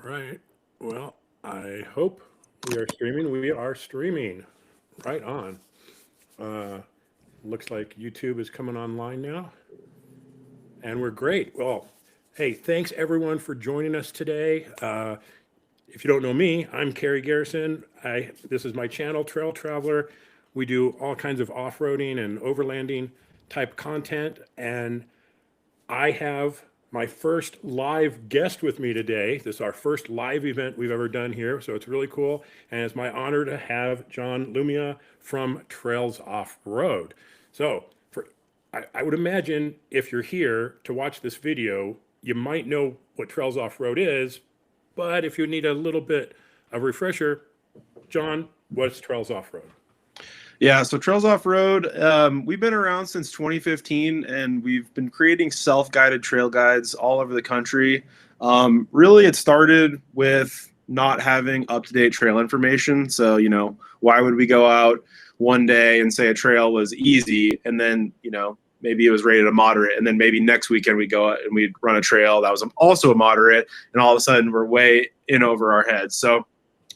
Right. Well, I hope we are streaming. We are streaming. Right on. Uh, Looks like YouTube is coming online now, and we're great. Well, hey, thanks everyone for joining us today. If you don't know me, I'm Kerry Garrison. This is my channel, Trail Traveler. We do all kinds of off-roading and overlanding type content, and I have my first live guest with me today. This is our first live event we've ever done here, so it's really cool. And it's my honor to have John Lumia from Trails Offroad. So, I would imagine if you're here to watch this video, you might know what Trails Offroad is, but if you need a little bit of refresher, John, what's Trails Offroad? Yeah, so Trails Off-Road, we've been around since 2015, and we've been creating self-guided trail guides all over the country. Really, it started with not having up-to-date trail information. So, why would we go out one day and say a trail was easy, and then, maybe it was rated a moderate, and then maybe next weekend we go out and we'd run a trail that was also a moderate, and all of a sudden we're way in over our heads. So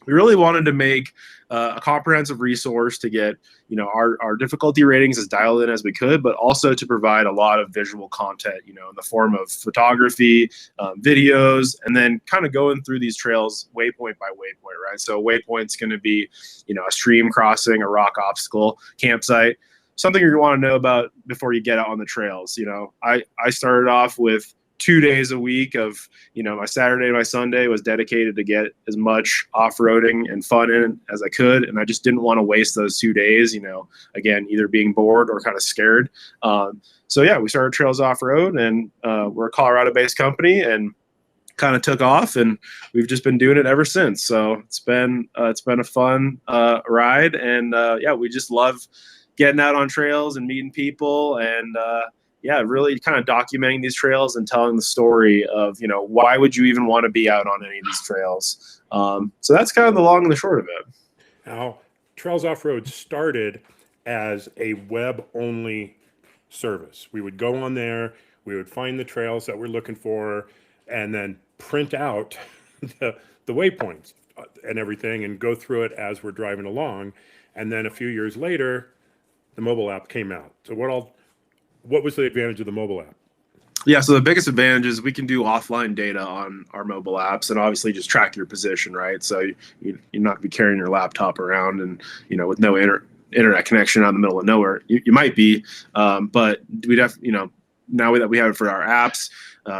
we really wanted to make a comprehensive resource to get our difficulty ratings as dialed in as we could, but also to provide a lot of visual content, in the form of photography, videos, and then kind of going through these trails waypoint by waypoint, right? So waypoint's going to be a stream crossing, a rock obstacle, campsite, something you want to know about before you get out on the trails. I started off with 2 days a week of, my Saturday and my Sunday was dedicated to get as much off-roading and fun in as I could. And I just didn't want to waste those 2 days, again, either being bored or kind of scared. So yeah, we started Trails Off-Road, and we're a Colorado-based company, and kind of took off, and we've just been doing it ever since. So it's been a fun ride. And yeah, we just love getting out on trails and meeting people, and yeah, really kind of documenting these trails and telling the story of, why would you even want to be out on any of these trails? So that's kind of the long and the short of it. Now, Trails Offroad started as a web-only service. We would go on there, we would find the trails that we're looking for, and then print out the waypoints and everything and go through it as we're driving along. And then a few years later, the mobile app came out. So what was the advantage of the mobile app? Yeah, so the biggest advantage is we can do offline data on our mobile apps, and obviously just track your position, right? So you're not going to be carrying your laptop around and, with no internet connection out in the middle of nowhere. You might be, but we'd have, now that we have it for our apps,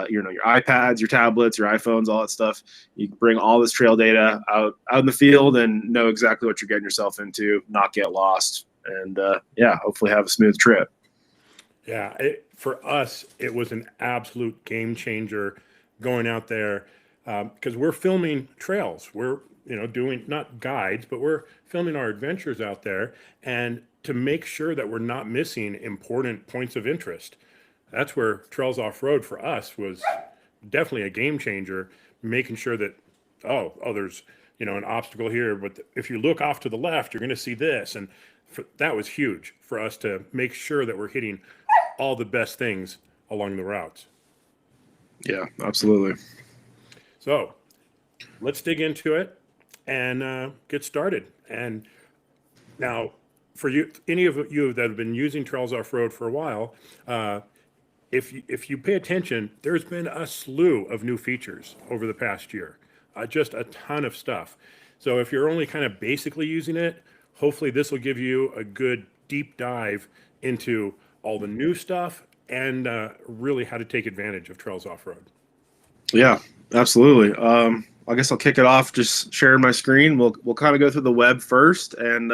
your iPads, your tablets, your iPhones, all that stuff, you can bring all this trail data out in the field and know exactly what you're getting yourself into, not get lost, and yeah, hopefully have a smooth trip. Yeah, for us, it was an absolute game changer going out there, because we're filming trails. We're doing not guides, but we're filming our adventures out there, and to make sure that we're not missing important points of interest. That's where Trails Off-Road for us was definitely a game changer, making sure that, there's, an obstacle here, but if you look off to the left, you're going to see this. And that was huge for us to make sure that we're hitting all the best things along the routes. Yeah, absolutely. So let's dig into it and get started. And now, for you, any of you that have been using Trails Off-Road for a while, if you pay attention, there's been a slew of new features over the past year, just a ton of stuff. So if you're only kind of basically using it, hopefully this will give you a good deep dive into all the new stuff and really how to take advantage of Trails Off-Road. Yeah, absolutely. I guess I'll kick it off just sharing my screen. We'll kind of go through the web first, and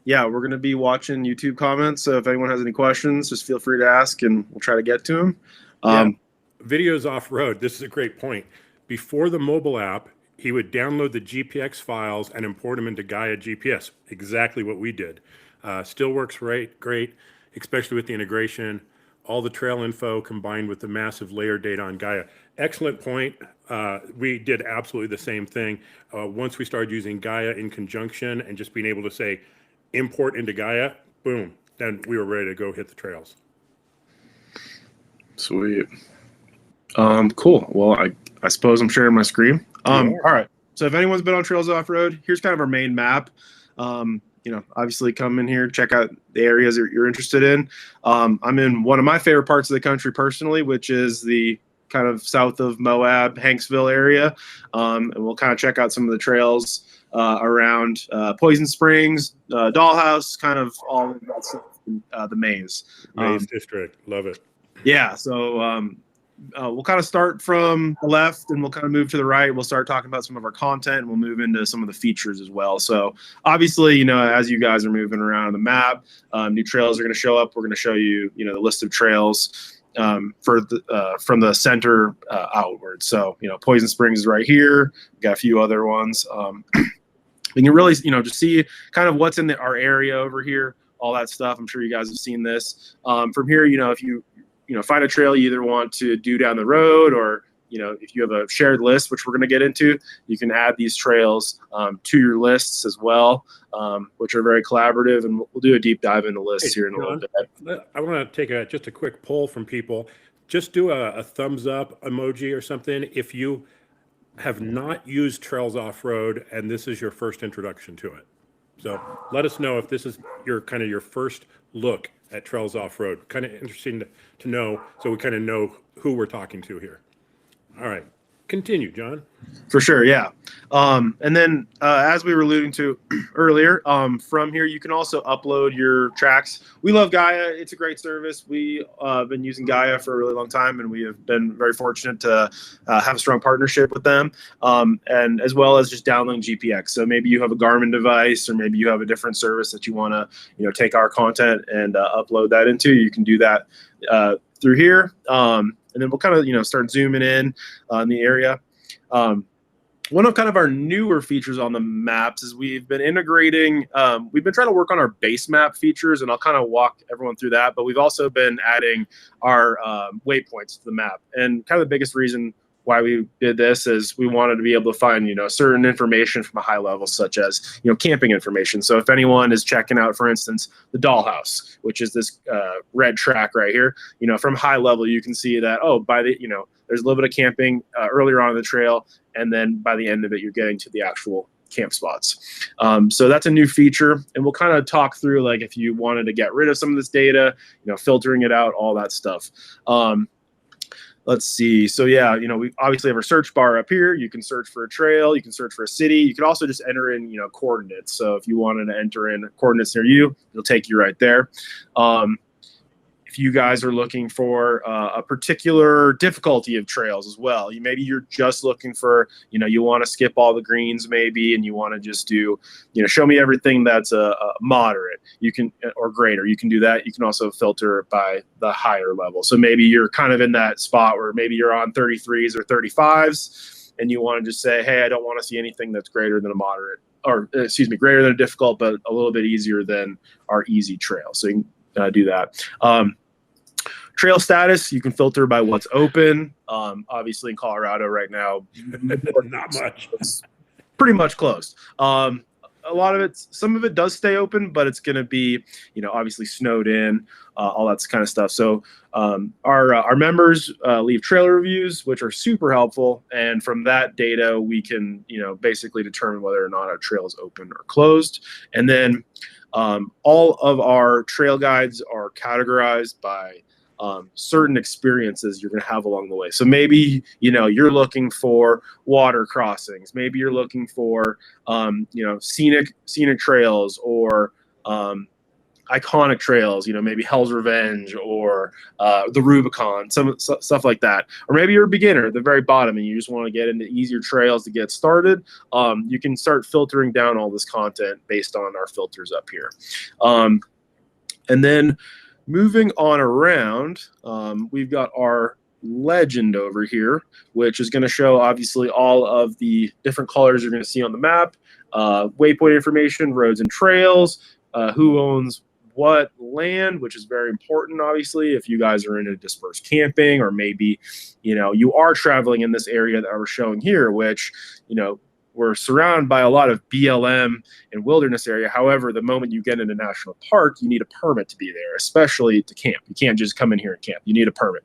yeah, we're going to be watching YouTube comments. So if anyone has any questions, just feel free to ask, and we'll try to get to them. Videos Off-Road. This is a great point. Before the mobile app, he would download the GPX files and import them into Gaia GPS. Exactly what we did. Still works great, especially with the integration, all the trail info combined with the massive layer data on Gaia. Excellent point. We did absolutely the same thing. Once we started using Gaia in conjunction and just being able to say import into Gaia, boom, then we were ready to go hit the trails. Sweet. Cool. Well, I suppose I'm sharing my screen. You All right. So if anyone's been on Trails Offroad, here's kind of our main map. Obviously come in here, check out the areas that you're interested in. I'm in one of my favorite parts of the country personally, which is the kind of south of Moab, Hanksville area. And we'll kind of check out some of the trails around Poison Springs, Dollhouse, kind of all of that stuff, the maze. Maze District. Love it. Yeah. So we'll kind of start from the left and we'll kind of move to the right. We'll start talking about some of our content and we'll move into some of the features as well. So obviously, as you guys are moving around the map, new trails are going to show up. We're going to show you, the list of trails from the center outward. So, Poison Springs is right here. We've got a few other ones. You can really, just see kind of what's in our area over here, all that stuff. I'm sure you guys have seen this. From here, if you find a trail you either want to do down the road or, if you have a shared list, which we're going to get into, you can add these trails to your lists as well, which are very collaborative. And we'll do a deep dive into lists here in a little bit. I want to take just a quick poll from people. Just do a thumbs up emoji or something if you have not used Trails Offroad and this is your first introduction to it. So let us know if this is your first look at Trails Offroad. Kind of interesting to know, so we kind of know who we're talking to here. All right, continue, John. For sure, yeah. And then as we were alluding to earlier, from here you can also upload your tracks. We love Gaia. It's a great service. We have been using Gaia for a really long time, and we have been very fortunate to have a strong partnership with them, and as well as just downloading GPX. So maybe you have a Garmin device, or maybe you have a different service that you want to take our content and upload that into. You can do that through here. And then we'll kind of, start zooming in the area. One of kind of our newer features on the maps is we've been integrating, we've been trying to work on our base map features, and I'll kind of walk everyone through that, but we've also been adding our waypoints to the map. And kind of the biggest reason why we did this is we wanted to be able to find, certain information from a high level, such as, camping information. So if anyone is checking out, for instance, the Dollhouse, which is this red track right here, from high level, you can see that, there's a little bit of camping earlier on in the trail. And then by the end of it, you're getting to the actual camp spots. So that's a new feature. And we'll kind of talk through, like, if you wanted to get rid of some of this data, filtering it out, all that stuff. Let's see. So yeah, we obviously have our search bar up here. You can search for a trail. You can search for a city. You can also just enter in, coordinates. So if you wanted to enter in coordinates near you, it'll take you right there. If you guys are looking for a particular difficulty of trails as well, maybe you're just looking for, you want to skip all the greens maybe, and you want to just do, show me everything that's a moderate, you can, or greater, you can do that. You can also filter by the higher level. So maybe you're kind of in that spot where maybe you're on 33s or 35s, and you want to just say, hey, I don't want to see anything that's greater than a moderate, or greater than a difficult, but a little bit easier than our easy trail. So you can do that. Trail status, you can filter by what's open. Obviously in Colorado right now, not much. It's pretty much closed. A lot of some of it does stay open, but it's going to be, obviously snowed in, all that kind of stuff. So our members leave trail reviews, which are super helpful. And from that data, we can, basically determine whether or not our trail is open or closed. And then all of our trail guides are categorized by certain experiences you're going to have along the way. So maybe, you're looking for water crossings. Maybe you're looking for, scenic trails, or iconic trails, maybe Hell's Revenge or the Rubicon, some stuff like that. Or maybe you're a beginner at the very bottom and you just want to get into easier trails to get started. You can start filtering down all this content based on our filters up here. And then moving on around, we've got our legend over here, which is going to show obviously all of the different colors you're going to see on the map, waypoint information, roads and trails, who owns what land, which is very important, obviously, if you guys are into dispersed camping, or maybe, you are traveling in this area that we're showing here, which, we're surrounded by a lot of BLM and wilderness area. However, the moment you get into national park, you need a permit to be there, especially to camp. You can't just come in here and camp. You need a permit.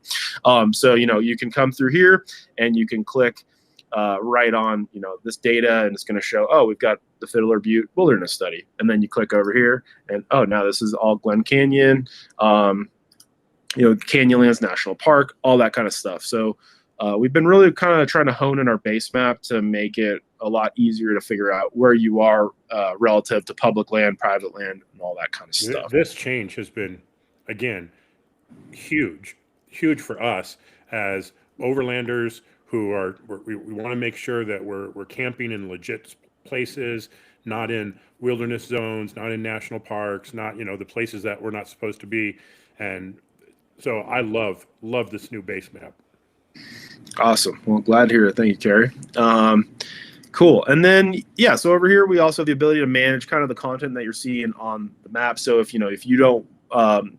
So, you can come through here and you can click right on, this data, and it's going to show, oh, we've got the Fiddler Butte Wilderness Study. And then you click over here and, oh, now this is all Glen Canyon, Canyonlands National Park, all that kind of stuff. So we've been really kind of trying to hone in our base map to make it a lot easier to figure out where you are relative to public land, private land, and all that kind of stuff. This change has been, again, huge for us as overlanders who we want to make sure that we're camping in legit places, not in wilderness zones, not in national parks, not, the places that we're not supposed to be. And so I love this new base map. Awesome. Well, glad to hear it. Thank you, Carrie. Cool. And then, so over here, we also have the ability to manage kind of the content that you're seeing on the map. So if you don't,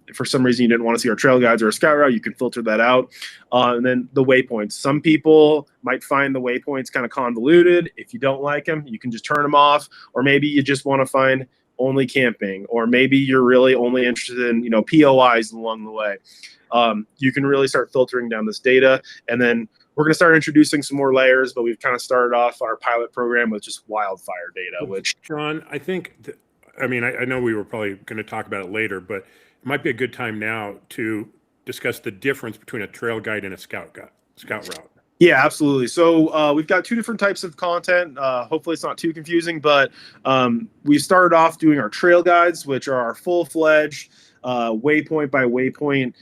if for some reason you didn't want to see our trail guides or a scout route, you can filter that out. And then the waypoints. Some people might find the waypoints kind of convoluted. If you don't like them, you can just turn them off. Or maybe you just want to find only camping, or maybe you're really only interested in, POIs along the way. You can really start filtering down this data. And then we're going to start introducing some more layers, but we've kind of started off our pilot program with just wildfire data, which John, I think, I know we were probably going to talk about it later, but it might be a good time now to discuss the difference between a trail guide and a scout route. Yeah, absolutely. So we've got two different types of content. Hopefully it's not too confusing, but we started off doing our trail guides, which are our full-fledged waypoint by waypoint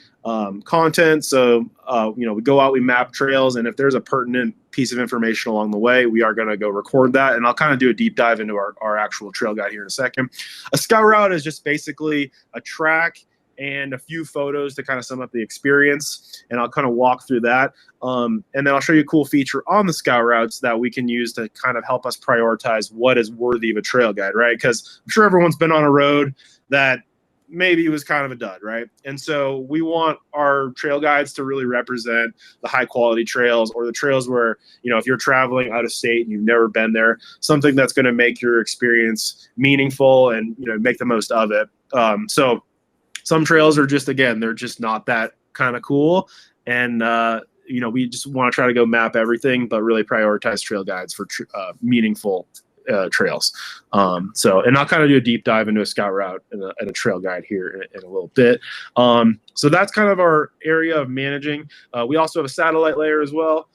content. So, we go out, we map trails, and if there's a pertinent piece of information along the way, we are going to go record that. And I'll kind of do a deep dive into our actual trail guide here in a second. A scout route is just basically a track and a few photos to kind of sum up the experience. And I'll kind of walk through that. And then I'll show you a cool feature on the scout routes that we can use to kind of help us prioritize what is worthy of a trail guide, right? Because I'm sure everyone's been on a road that maybe it was kind of a dud, right? And so we want our trail guides to really represent the high quality trails, or the trails where, if you're traveling out of state and you've never been there, something that's going to make your experience meaningful and, make the most of it. So some trails are just, again, they're just not that kind of cool. And, we just want to try to go map everything, but really prioritize trail guides for meaningful trails. And I'll kind of do a deep dive into a scout route and a trail guide here in a little bit. So that's kind of our area of managing. We also have a satellite layer as well.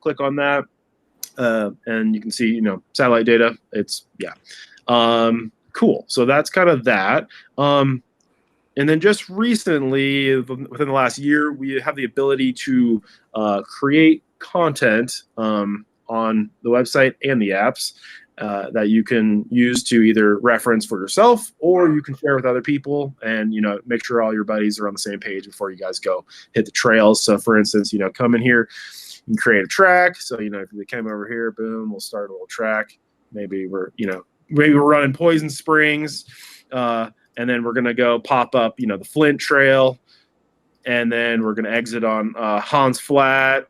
Click on that, and you can see, satellite data. Cool. So that's kind of that. And then just recently, within the last year, we have the ability to create content on the website and the apps that you can use to either reference for yourself, or you can share with other people, and make sure all your buddies are on the same page before you guys go hit the trails. So for instance, come in here, you can create a track. So if they came over here, boom, we'll start a little track. Maybe we're running Poison Springs, and then we're gonna go pop up the Flint Trail, and then we're gonna exit on Hans Flat,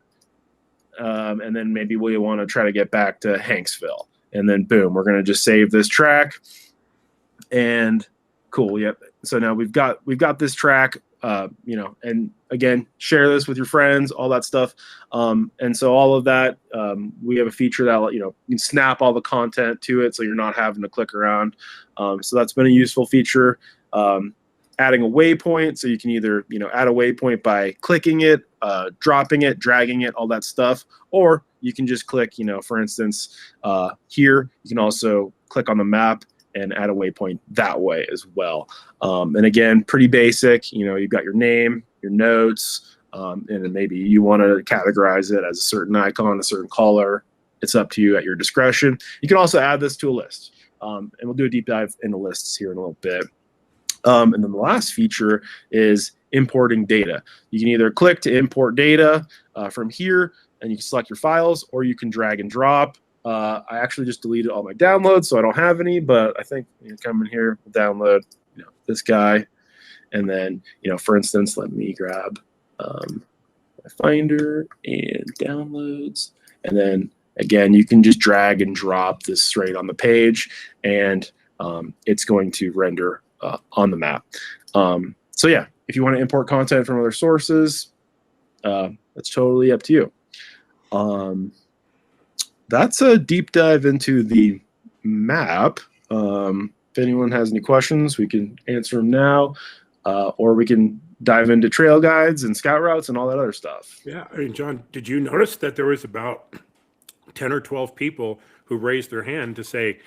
and then maybe we want to try to get back to Hanksville. And then boom, we're going to just save this track. And cool. Yep. So now we've got this track, and again, share this with your friends, all that stuff. And so all of that, we have a feature that, you can snap all the content to it, so you're not having to click around. So that's been a useful feature. Adding a waypoint, so you can either, add a waypoint by clicking it, dropping it, dragging it, all that stuff, or you can just click, for instance, here, you can also click on the map and add a waypoint that way as well. And again, pretty basic, you've got your name, your notes, and then maybe you want to categorize it as a certain icon, a certain color. It's up to you at your discretion. You can also add this to a list, and we'll do a deep dive into lists here in a little bit. And then the last feature is importing data. You can either click to import data from here, and you can select your files, or you can drag and drop. I actually just deleted all my downloads, so I don't have any, but I think you come in here, download this guy, and then, for instance, let me grab my Finder and downloads, and then Again, you can just drag and drop this straight on the page, and it's going to render on the map. So yeah, if you want to import content from other sources, that's totally up to you. That's a deep dive into the map. If anyone has any questions, we can answer them now, or we can dive into trail guides and scout routes and all that other stuff. Yeah, I mean, John, did you notice that there was about 10 or 12 people who raised their hand to say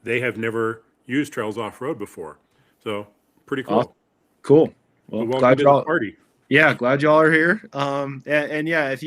they have never used Trails Off-Road before? So pretty cool. Awesome. Cool. Well, Welcome to the party. Yeah, glad y'all are here. And yeah, if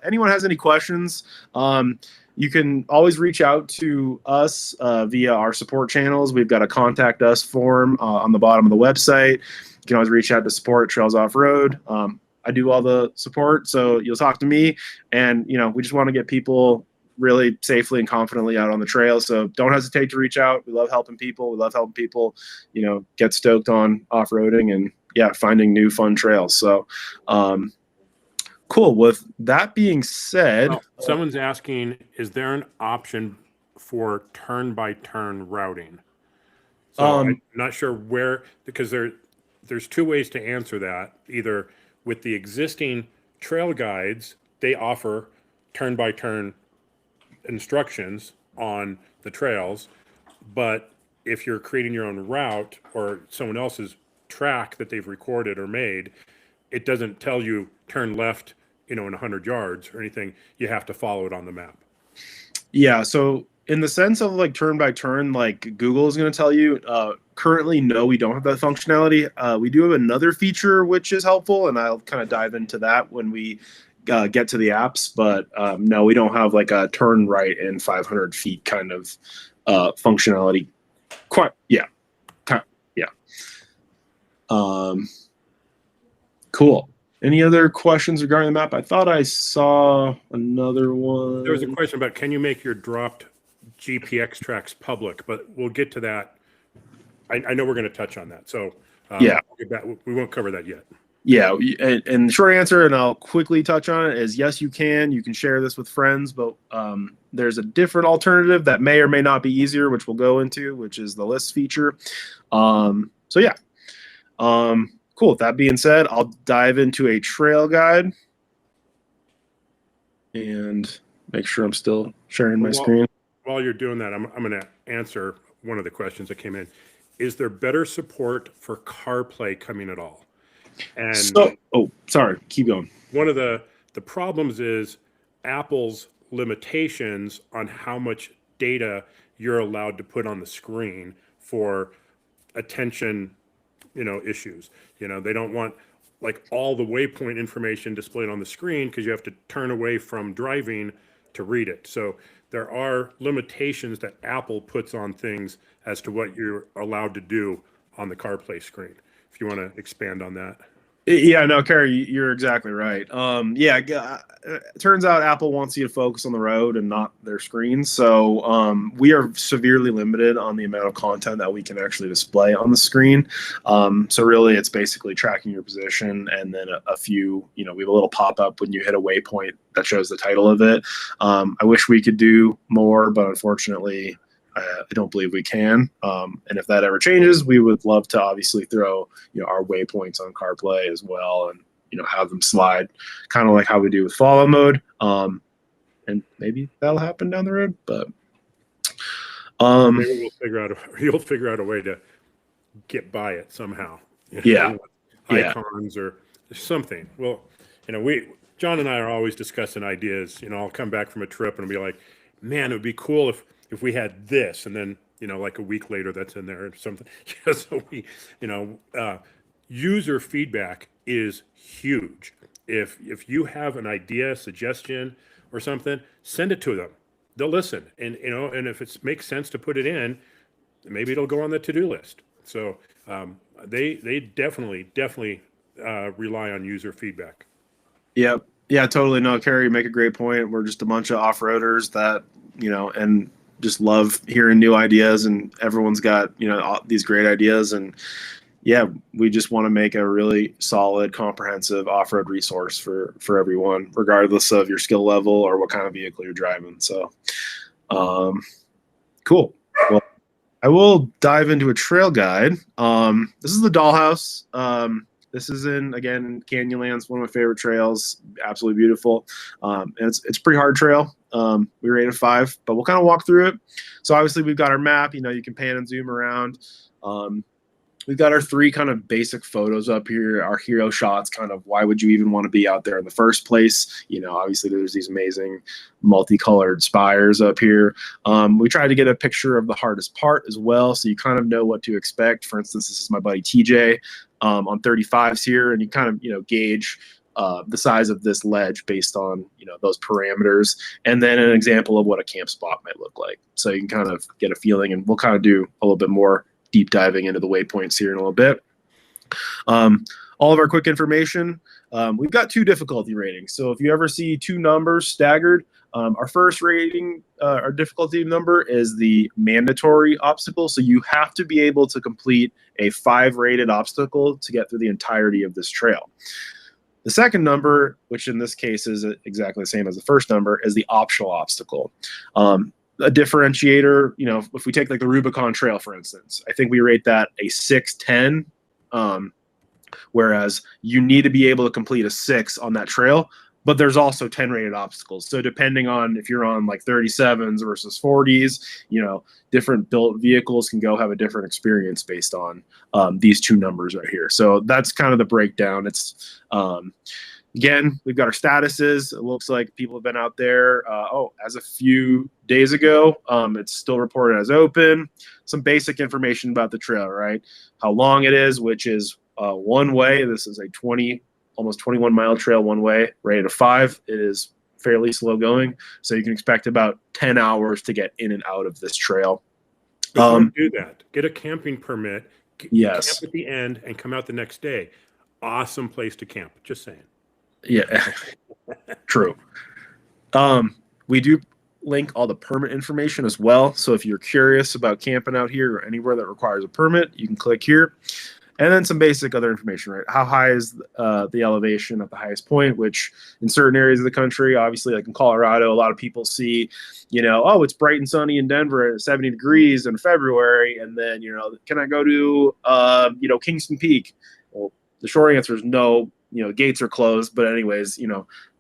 anyone has any questions, you can always reach out to us via our support channels. We've got a contact us form on the bottom of the website. You can always reach out to support at Trails Off-Road. I do all the support, so you'll talk to me. And, we just want to get people really safely and confidently out on the trail. So don't hesitate to reach out. We love helping people. We love helping people, get stoked on off-roading and, finding new fun trails. So, cool. With that being said, well, someone's asking, is there an option for turn-by-turn routing? So I'm not sure where, because there's two ways to answer that. Either with the existing trail guides, they offer turn-by-turn instructions on the trails, but if you're creating your own route or someone else's track that they've recorded or made, it doesn't tell you turn left, in 100 yards or anything. You have to follow it on the map. Yeah. So in the sense of like turn by turn, like Google is going to tell you, currently, no, we don't have that functionality. We do have another feature which is helpful, and I'll kind of dive into that when we get to the apps. But no, we don't have like a turn right in 500 feet kind of functionality. Quite, yeah. Cool. Any other questions regarding the map? I thought I saw another one. There was a question about, can you make your dropped GPX tracks public? But we'll get to that. I know we're going to touch on that. So yeah, we won't cover that yet. Yeah. And the short answer, and I'll quickly touch on it, is yes, you can. You can share this with friends, but there's a different alternative that may or may not be easier, which we'll go into, which is the list feature. So yeah. Cool. With that being said, I'll dive into a trail guide and make sure I'm still sharing my screen. While you're doing that, I'm going to answer one of the questions that came in. Is there better support for CarPlay coming at all? And sorry, keep going. One of the problems is Apple's limitations on how much data you're allowed to put on the screen for attention issues. They don't want like all the waypoint information displayed on the screen because you have to turn away from driving to read it. So there are limitations that Apple puts on things as to what you're allowed to do on the CarPlay screen. If you want to expand on that. Yeah, no, Kerry, you're exactly right. It turns out Apple wants you to focus on the road and not their screen. So we are severely limited on the amount of content that we can actually display on the screen. So really, it's basically tracking your position, and then a few, we have a little pop-up when you hit a waypoint that shows the title of it. I wish we could do more, but unfortunately, I don't believe we can. And if that ever changes, we would love to obviously throw, our waypoints on CarPlay as well, and, have them slide kind of like how we do with follow mode. And maybe that'll happen down the road, but maybe you'll figure out a way to get by it somehow. Icons or something. Well, John and I are always discussing ideas. I'll come back from a trip and be like, man, it would be cool if we had this, and then like a week later that's in there or something. So we user feedback is huge. If you have an idea, suggestion, or something, send it to them. They'll listen, and and if it makes sense to put it in, maybe it'll go on the to-do list. So they definitely rely on user feedback. Yep. Yeah, totally. No, Kerry, you make a great point. We're just a bunch of off-roaders that and just love hearing new ideas, and everyone's got, these great ideas, and yeah, we just want to make a really solid, comprehensive off-road resource for everyone, regardless of your skill level or what kind of vehicle you're driving. So, cool. Well, I will dive into a trail guide. This is the Dollhouse. This is in, again, Canyonlands, one of my favorite trails. Absolutely beautiful. And it's a pretty hard trail. We rated 5, but we'll kind of walk through it. So obviously we've got our map. You can pan and zoom around. We've got our 3 kind of basic photos up here, our hero shots, kind of why would you even want to be out there in the first place? Obviously there's these amazing multicolored spires up here. We tried to get a picture of the hardest part as well, so you kind of know what to expect. For instance, this is my buddy TJ on 35s here, and you kind of, gauge the size of this ledge based on, those parameters, and then an example of what a camp spot might look like. So you can kind of get a feeling, and we'll kind of do a little bit more deep diving into the waypoints here in a little bit. All of our quick information, we've got 2 difficulty ratings. So if you ever see 2 numbers staggered, our first rating, our difficulty number is the mandatory obstacle. So you have to be able to complete a 5 rated obstacle to get through the entirety of this trail. The second number, which in this case is exactly the same as the first number, is the optional obstacle. A differentiator, if we take like the Rubicon Trail, for instance, I think we rate that a 6-10, whereas you need to be able to complete a 6 on that trail, but there's also 10 rated obstacles. So depending on if you're on like 37s versus 40s, different built vehicles can go have a different experience based on these 2 numbers right here. So that's kind of the breakdown. It's again, we've got our statuses. It looks like people have been out there. As a few days ago, it's still reported as open. Some basic information about the trail, right? How long it is, which is one way. This is a almost 21 mile trail one way, rated a 5. It is fairly slow going, so you can expect about 10 hours to get in and out of this trail. Before you do that, get a camping permit. Yes. Camp at the end and come out the next day. Awesome place to camp. Just saying. Yeah, true. We do link all the permit information as well. So if you're curious about camping out here or anywhere that requires a permit, you can click here. And then some basic other information, right? How high is the elevation at the highest point, which in certain areas of the country, obviously like in Colorado, a lot of people see, it's bright and sunny in Denver at 70 degrees in February. And then, can I go to, Kingston Peak? Well, the short answer is no. Gates are closed, but anyways,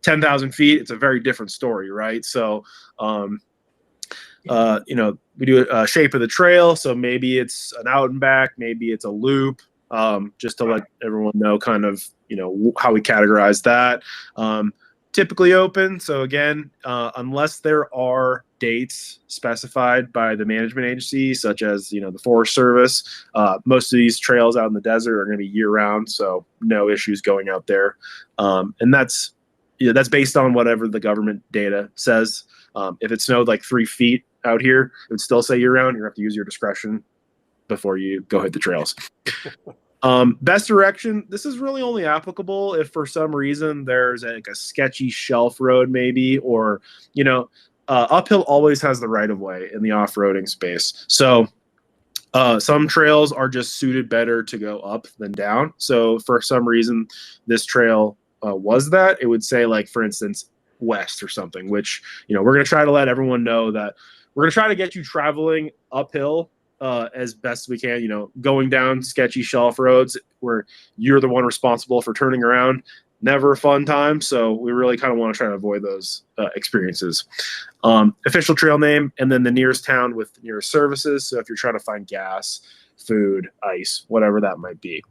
10,000 feet, it's a very different story, right? So, we do a shape of the trail. So maybe it's an out and back, maybe it's a loop, just to let everyone know kind of, how we categorize that. Typically open. So again, unless there are dates specified by the management agency, such as, the Forest Service, most of these trails out in the desert are going to be year round. So no issues going out there. And that's based on whatever the government data says. If it snowed like 3 feet out here, it would still say year round. You have to use your discretion before you go hit the trails. Best direction, this is really only applicable if for some reason there's a sketchy shelf road maybe, or, uphill always has the right of way in the off-roading space. So some trails are just suited better to go up than down. So for some reason, this trail was that, it would say like, for instance, west or something, which, we're going to try to let everyone know that we're going to try to get you traveling uphill as best we can, going down sketchy shelf roads where you're the one responsible for turning around. Never a fun time. So we really kind of want to try to avoid those experiences. Official trail name, and then the nearest town with the nearest services. So if you're trying to find gas, food, ice, whatever that might be.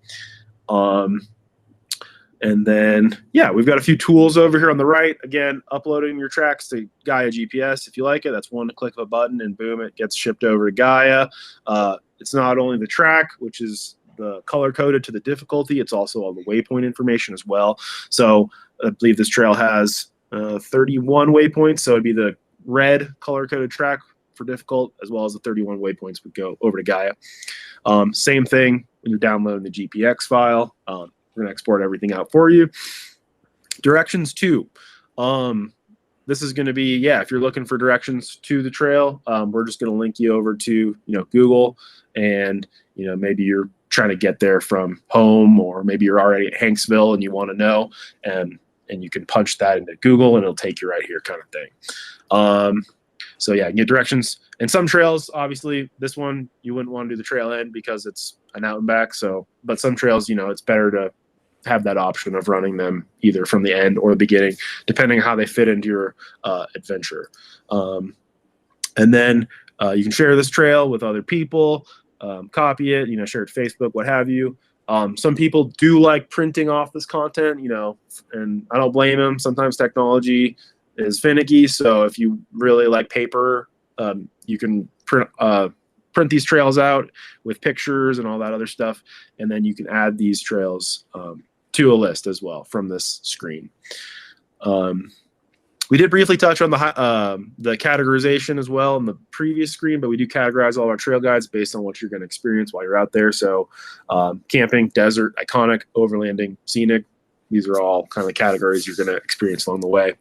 And then, we've got a few tools over here on the right. Again, uploading your tracks to Gaia GPS. If you like it, that's one click of a button and boom, it gets shipped over to Gaia. It's not only the track, which is the color coded to the difficulty, it's also all the waypoint information as well. So I believe this trail has 31 waypoints. So it'd be the red color coded track for difficult, as well as the 31 waypoints would go over to Gaia. Same thing when you're downloading the GPX file. We're going to export everything out for you. Directions to. This is going to be, if you're looking for directions to the trail, we're just going to link you over to, Google, and, maybe you're trying to get there from home, or maybe you're already at Hanksville and you want to know, and you can punch that into Google and it'll take you right here, kind of thing. So yeah, you can get directions. And some trails, obviously, this one you wouldn't want to do the trail end because it's an out and back. So, but some trails, it's better to have that option of running them either from the end or the beginning, depending on how they fit into your adventure. And then you can share this trail with other people, copy it, share it to Facebook, what have you. Some people do like printing off this content, and I don't blame them. Sometimes technology is finicky. So if you really like paper, you can print these trails out with pictures and all that other stuff. And then you can add these trails to a list as well from this screen. We did briefly touch on the categorization as well in the previous screen, but we do categorize all our trail guides based on what you're going to experience while you're out there. So camping, desert, iconic, overlanding, scenic, these are all kind of the categories you're going to experience along the way.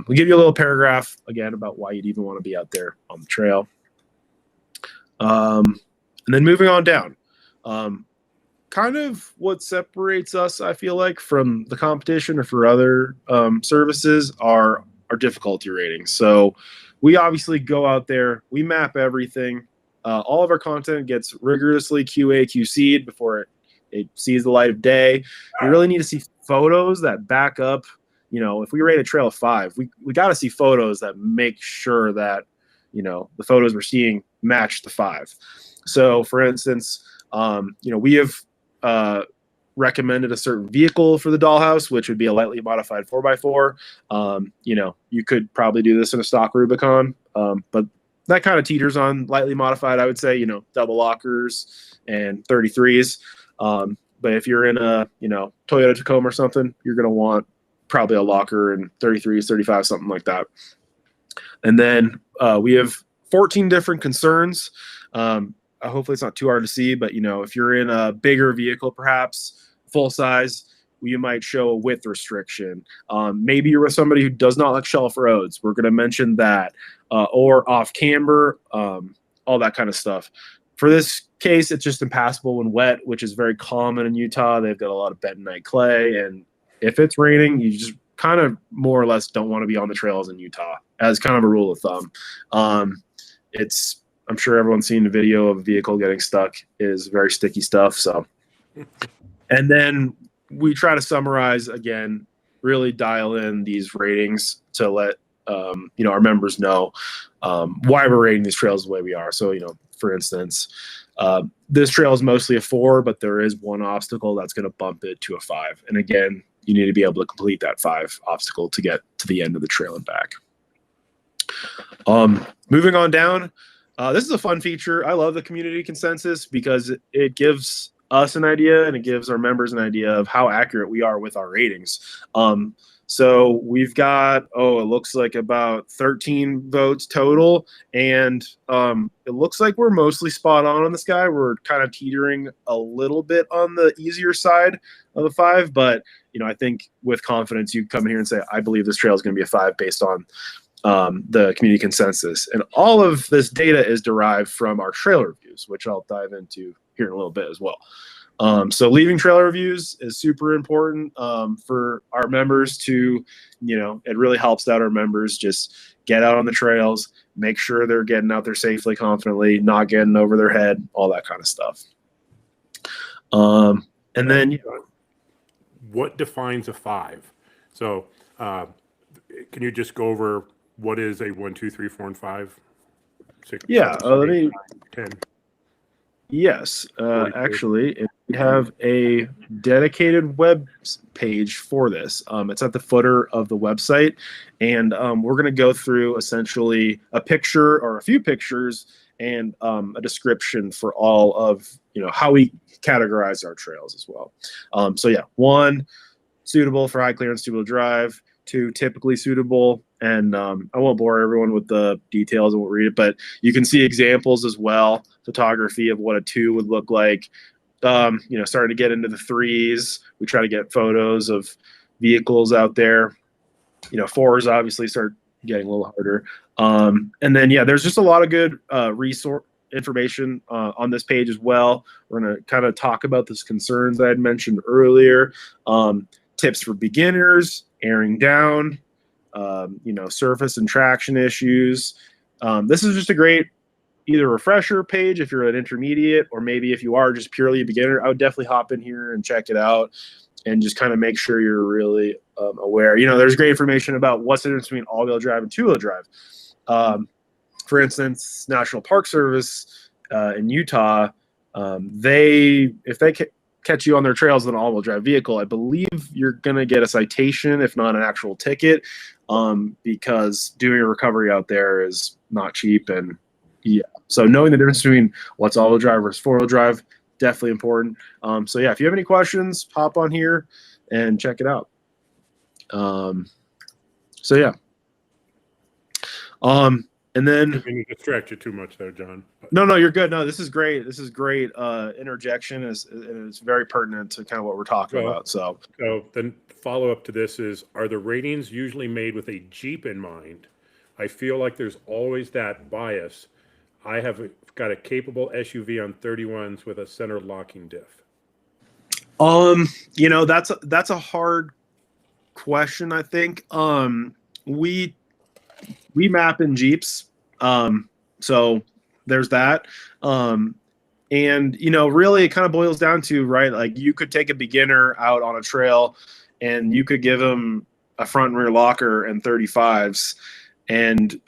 We give you a little paragraph, again, about why you'd even want to be out there on the trail. And then moving on down. Kind of what separates us, I feel like, from the competition or for other services are our difficulty ratings. So we obviously go out there, we map everything. All of our content gets rigorously QA, QC'd before it sees the light of day. We really need to see photos that back up. If we rate a trail of 5, we got to see photos that make sure that, the photos we're seeing match the 5. So for instance, we have recommended a certain vehicle for the dollhouse, which would be a lightly modified 4x4. You could probably do this in a stock Rubicon, but that kind of teeters on lightly modified, I would say, double lockers and 33s. But if you're in a, Toyota Tacoma or something, you're going to want probably a locker and 33s, 35, something like that. And then we have 14 different concerns. Hopefully it's not too hard to see, but if you're in a bigger vehicle, perhaps full size, you might show a width restriction. Maybe you're with somebody who does not like shelf roads. We're going to mention that, or off camber, all that kind of stuff. For this case, it's just impassable when wet, which is very common in Utah. They've got a lot of bentonite clay, and if it's raining, you just kind of more or less don't want to be on the trails in Utah, as kind of a rule of thumb. I'm sure everyone's seen the video of a vehicle getting stuck. Is very sticky stuff. So, and then we try to summarize again, really dial in these ratings to let our members know why we're rating these trails the way we are. So, for instance, this trail is mostly a 4, but there is one obstacle that's going to bump it to a 5. And again, you need to be able to complete that 5 obstacle to get to the end of the trail and back. Moving on down. This is a fun feature. I love the community consensus because it gives us an idea and it gives our members an idea of how accurate we are with our ratings. So we've got, it looks like about 13 votes total. And it looks like we're mostly spot on this guy. We're kind of teetering a little bit on the easier side of the 5. But, I think with confidence, you come here and say, I believe this trail is going to be a 5 based on the community consensus. And all of this data is derived from our trail reviews, which I'll dive into here in a little bit as well. So leaving trail reviews is super important for our members to, it really helps out our members just get out on the trails, make sure they're getting out there safely, confidently, not getting over their head, all that kind of stuff. And then what defines a 5? So can you just go over what is a 1, 2, 3, 4, and 5? 6, yeah, 7, 8, 9, 10. Yes, actually, we have a dedicated web page for this. It's at the footer of the website, and we're going to go through essentially a picture or a few pictures and a description for all of how we categorize our trails as well. So yeah, 1, suitable for high clearance two-wheel drive. 2, typically suitable. And I won't bore everyone with the details and we'll read it, but you can see examples as well, photography of what a 2 would look like. Starting to get into the 3s. We try to get photos of vehicles out there. 4s obviously start getting a little harder. And then, yeah, there's just a lot of good resource information on this page as well. We're going to kind of talk about those concerns I had mentioned earlier, tips for beginners, airing down, surface and traction issues. This is just a great either refresher page if you're an intermediate, or maybe if you are just purely a beginner. I would definitely hop in here and check it out and just kind of make sure you're really aware. There's great information about what's the difference between all-wheel drive and two-wheel drive. For instance, National Park Service in Utah, if they catch you on their trails with an all-wheel drive vehicle, I believe you're going to get a citation, if not an actual ticket, because doing a recovery out there is not cheap. And so knowing the difference between what's all-wheel drive versus four-wheel drive, definitely important. If you have any questions, hop on here and check it out. And then I didn't distract you too much there, John. No, you're good. No, this is great. This is great interjection. It's very pertinent to kind of what we're talking about. So then follow up to this is, are the ratings usually made with a Jeep in mind? I feel like there's always that bias. I have got a capable SUV on 31s with a center locking diff. That's a hard question, I think. We map in Jeeps. So there's that. And really it kind of boils down to, right, like you could take a beginner out on a trail and you could give them a front and rear locker and 35s, and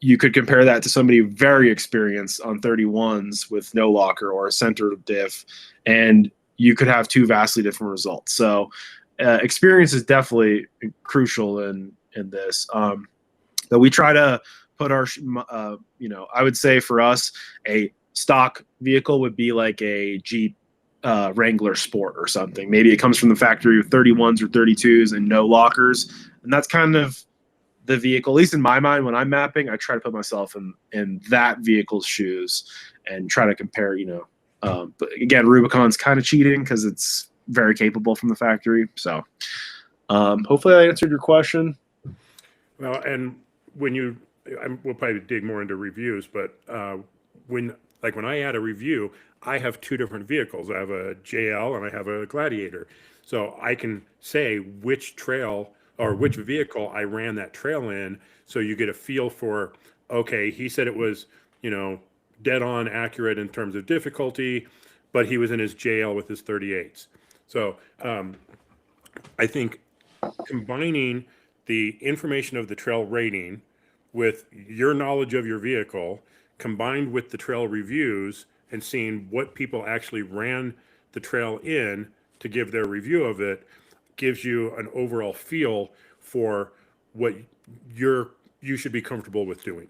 you could compare that to somebody very experienced on 31s with no locker or a center diff, and you could have two vastly different results. So experience is definitely crucial in this. But we try to put our, I would say for us, a stock vehicle would be like a Jeep Wrangler Sport or something. Maybe it comes from the factory with 31s or 32s and no lockers. And that's kind of the vehicle, at least in my mind, when I'm mapping, I try to put myself in that vehicle's shoes and try to compare, but again, Rubicon's kind of cheating because it's very capable from the factory. So hopefully I answered your question. Well, and we'll probably dig more into reviews, but when I add a review, I have two different vehicles. I have a JL and I have a Gladiator. So I can say which trail or which vehicle I ran that trail in. So you get a feel for, okay, he said it was, dead on accurate in terms of difficulty, but he was in his JL with his 38s. So I think combining the information of the trail rating with your knowledge of your vehicle, combined with the trail reviews and seeing what people actually ran the trail in to give their review of it, gives you an overall feel for what you should be comfortable with doing.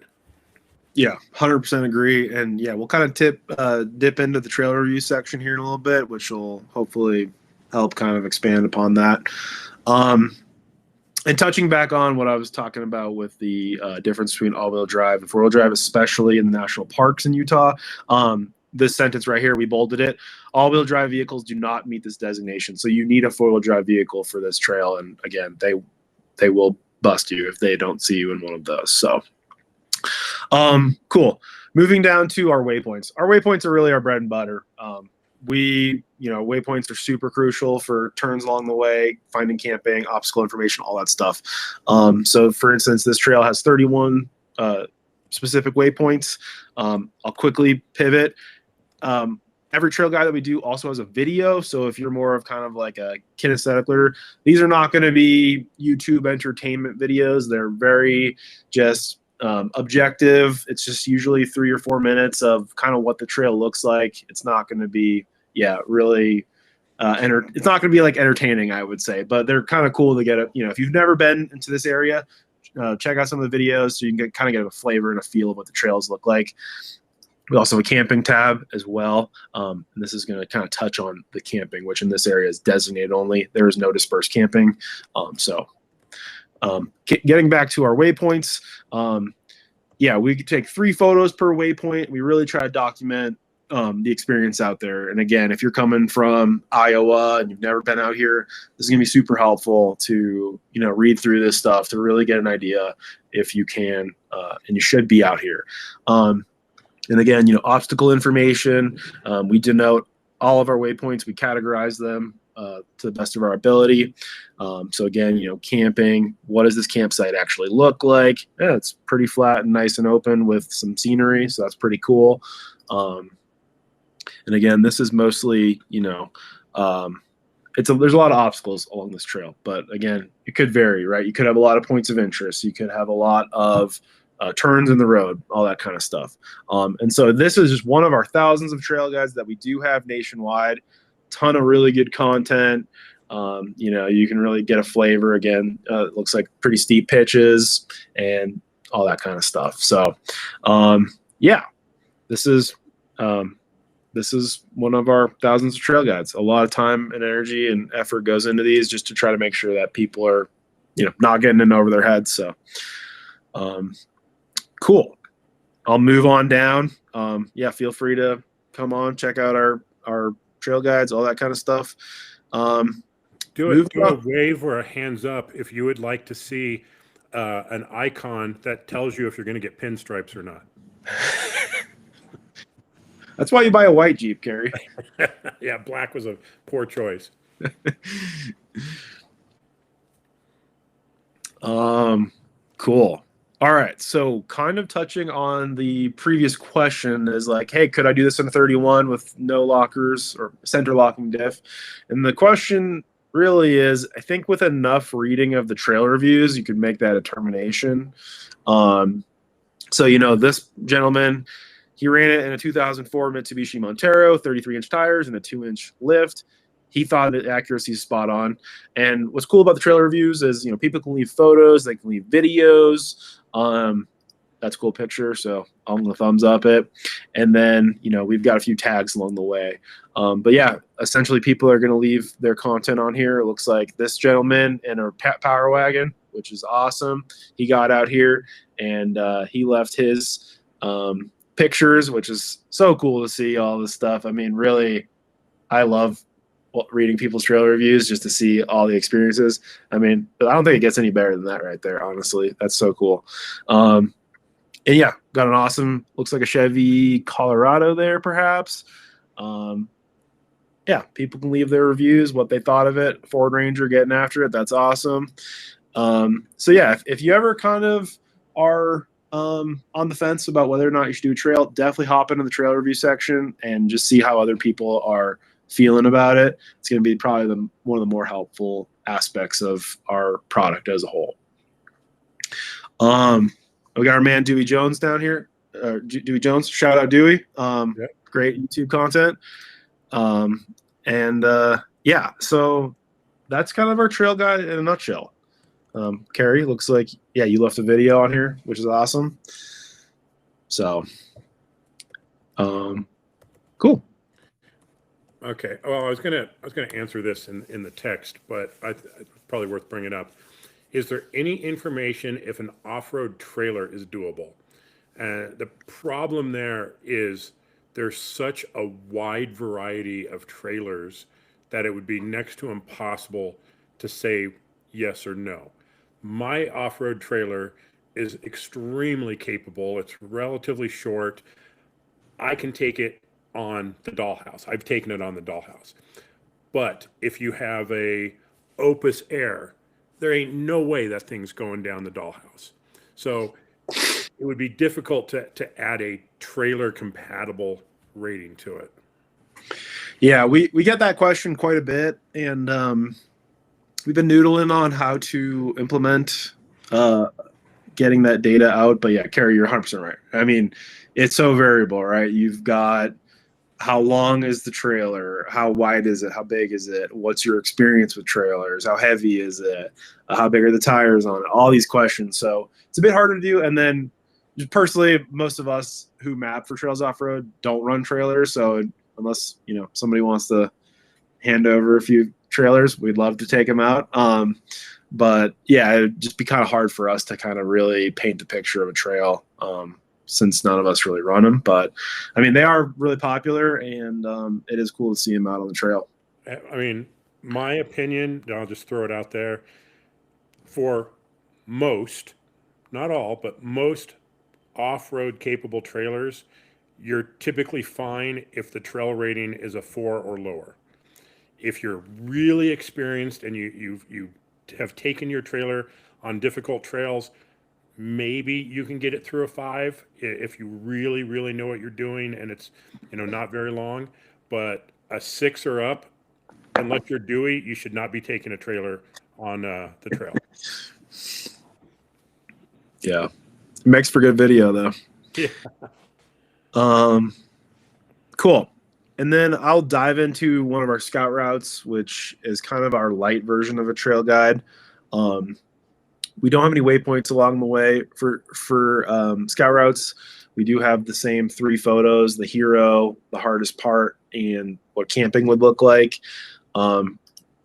Yeah, 100% agree. And we'll kind of dip into the trail review section here in a little bit, which will hopefully help kind of expand upon that. And touching back on what I was talking about with the difference between all-wheel drive and four-wheel drive, especially in the national parks in Utah, this sentence right here, we bolded it. All-wheel drive vehicles do not meet this designation. So you need a four-wheel drive vehicle for this trail. And again, they will bust you if they don't see you in one of those. So cool. Moving down to our waypoints. Our waypoints are really our bread and butter. Waypoints are super crucial for turns along the way, finding camping, obstacle information, all that stuff. So for instance, this trail has 31 specific waypoints. I'll quickly pivot. Every trail guide that we do also has a video. So if you're more of kind of like a kinesthetic learner, these are not going to be YouTube entertainment videos. They're very just objective. It's just usually 3 or 4 minutes of kind of what the trail looks like. It's not going to be, really, it's not going to be like entertaining, I would say, but they're kind of cool to get it. If you've never been into this area, check out some of the videos so you can kind of get a flavor and a feel of what the trails look like. We also have a camping tab as well. And this is going to kind of touch on the camping, which in this area is designated only. There is no dispersed camping. Getting back to our waypoints, we could take 3 photos per waypoint. We really try to document the experience out there. And again, if you're coming from Iowa and you've never been out here, this is going to be super helpful to, read through this stuff to really get an idea if you can, and you should be out here. And again, obstacle information. We denote all of our waypoints. We categorize them to the best of our ability. So again, camping. What does this campsite actually look like? Yeah, it's pretty flat and nice and open with some scenery, so that's pretty cool. And again, this is mostly, there's a lot of obstacles along this trail, but again, it could vary, right? You could have a lot of points of interest. You could have a lot of turns in the road, all that kind of stuff. And so this is just one of our thousands of trail guides that we do have nationwide. Ton of really good content. You can really get a flavor. Again, it looks like pretty steep pitches and all that kind of stuff. So, yeah, this is one of our thousands of trail guides. A lot of time and energy and effort goes into these just to try to make sure that people are, not getting in over their heads. So, cool. I'll move on down. Feel free to come on, check out our trail guides, all that kind of stuff. Do a wave or a hands up if you would like to see an icon that tells you if you're going to get pinstripes or not. That's why you buy a white Jeep, Kerry. Yeah, black was a poor choice. Cool. All right. So kind of touching on the previous question is like, hey, could I do this in a 31 with no lockers or center locking diff? And the question really is, I think with enough reading of the trail reviews, you could make that determination. So, this gentleman, he ran it in a 2004 Mitsubishi Montero, 33-inch tires and a 2-inch lift. He thought the accuracy is spot on. And what's cool about the trail reviews is, people can leave photos, they can leave videos. That's a cool picture, so I'm going to thumbs up it. And then, we've got a few tags along the way. But yeah, essentially people are going to leave their content on here. It looks like this gentleman in a power wagon, which is awesome. He got out here and he left his pictures, which is so cool to see all this stuff. I mean, really, I love reading people's trail reviews just to see all the experiences. I mean, I don't think it gets any better than that right there, honestly. That's so cool. And yeah, got an awesome, looks like a Chevy Colorado there, perhaps. Yeah, people can leave their reviews, what they thought of it. Ford Ranger getting after it. That's awesome. So yeah, if you ever kind of are on the fence about whether or not you should do a trail, definitely hop into the trail review section and just see how other people are feeling about it. It's going to be probably one of the more helpful aspects of our product as a whole. We got our man Dewey Jones down here. Dewey Jones, shout out Dewey. Great YouTube content. Yeah, so that's kind of our trail guide in a nutshell. Kerry, looks like, yeah, you left a video on here, which is awesome. So, cool. Okay. Well, I was gonna answer this in the text, but it's probably worth bringing up. Is there any information if an off-road trailer is doable? The problem there is there's such a wide variety of trailers that it would be next to impossible to say yes or no. My off-road trailer is extremely capable. It's relatively short. I can take it on the dollhouse. I've taken it on the dollhouse. But if you have a Opus Air, there ain't no way that thing's going down the dollhouse. So it would be difficult to add a trailer compatible rating to it. Yeah, we get that question quite a bit, and we've been noodling on how to implement getting that data out. But yeah, Kerry, you're 100% right. I mean, it's so variable, right? You've got how long is the trailer? How wide is it? How big is it? What's your experience with trailers? How heavy is it? How big are the tires on it? All these questions. So it's a bit harder to do. And then just personally, most of us who map for Trails Offroad don't run trailers. So unless, somebody wants to hand over a few trailers, we'd love to take them out. But yeah, it'd just be kind of hard for us to kind of really paint the picture of a trail. Since none of us really run them, but I mean, they are really popular, and it is cool to see them out on the trail. I mean, my opinion, I'll just throw it out there, for most, not all, but most off-road capable trailers, you're typically fine if the trail rating is a 4 or lower. If you're really experienced and you have taken your trailer on difficult trails, maybe you can get it through a 5 if you really, really know what you're doing and it's, not very long. But a 6 or up, unless you're dewy, you should not be taking a trailer on the trail. Yeah. It makes for good video though. Yeah. Cool. And then I'll dive into one of our scout routes, which is kind of our light version of a trail guide. We don't have any waypoints along the way for scout routes. We do have the same 3 photos: the hero, the hardest part, and what camping would look like.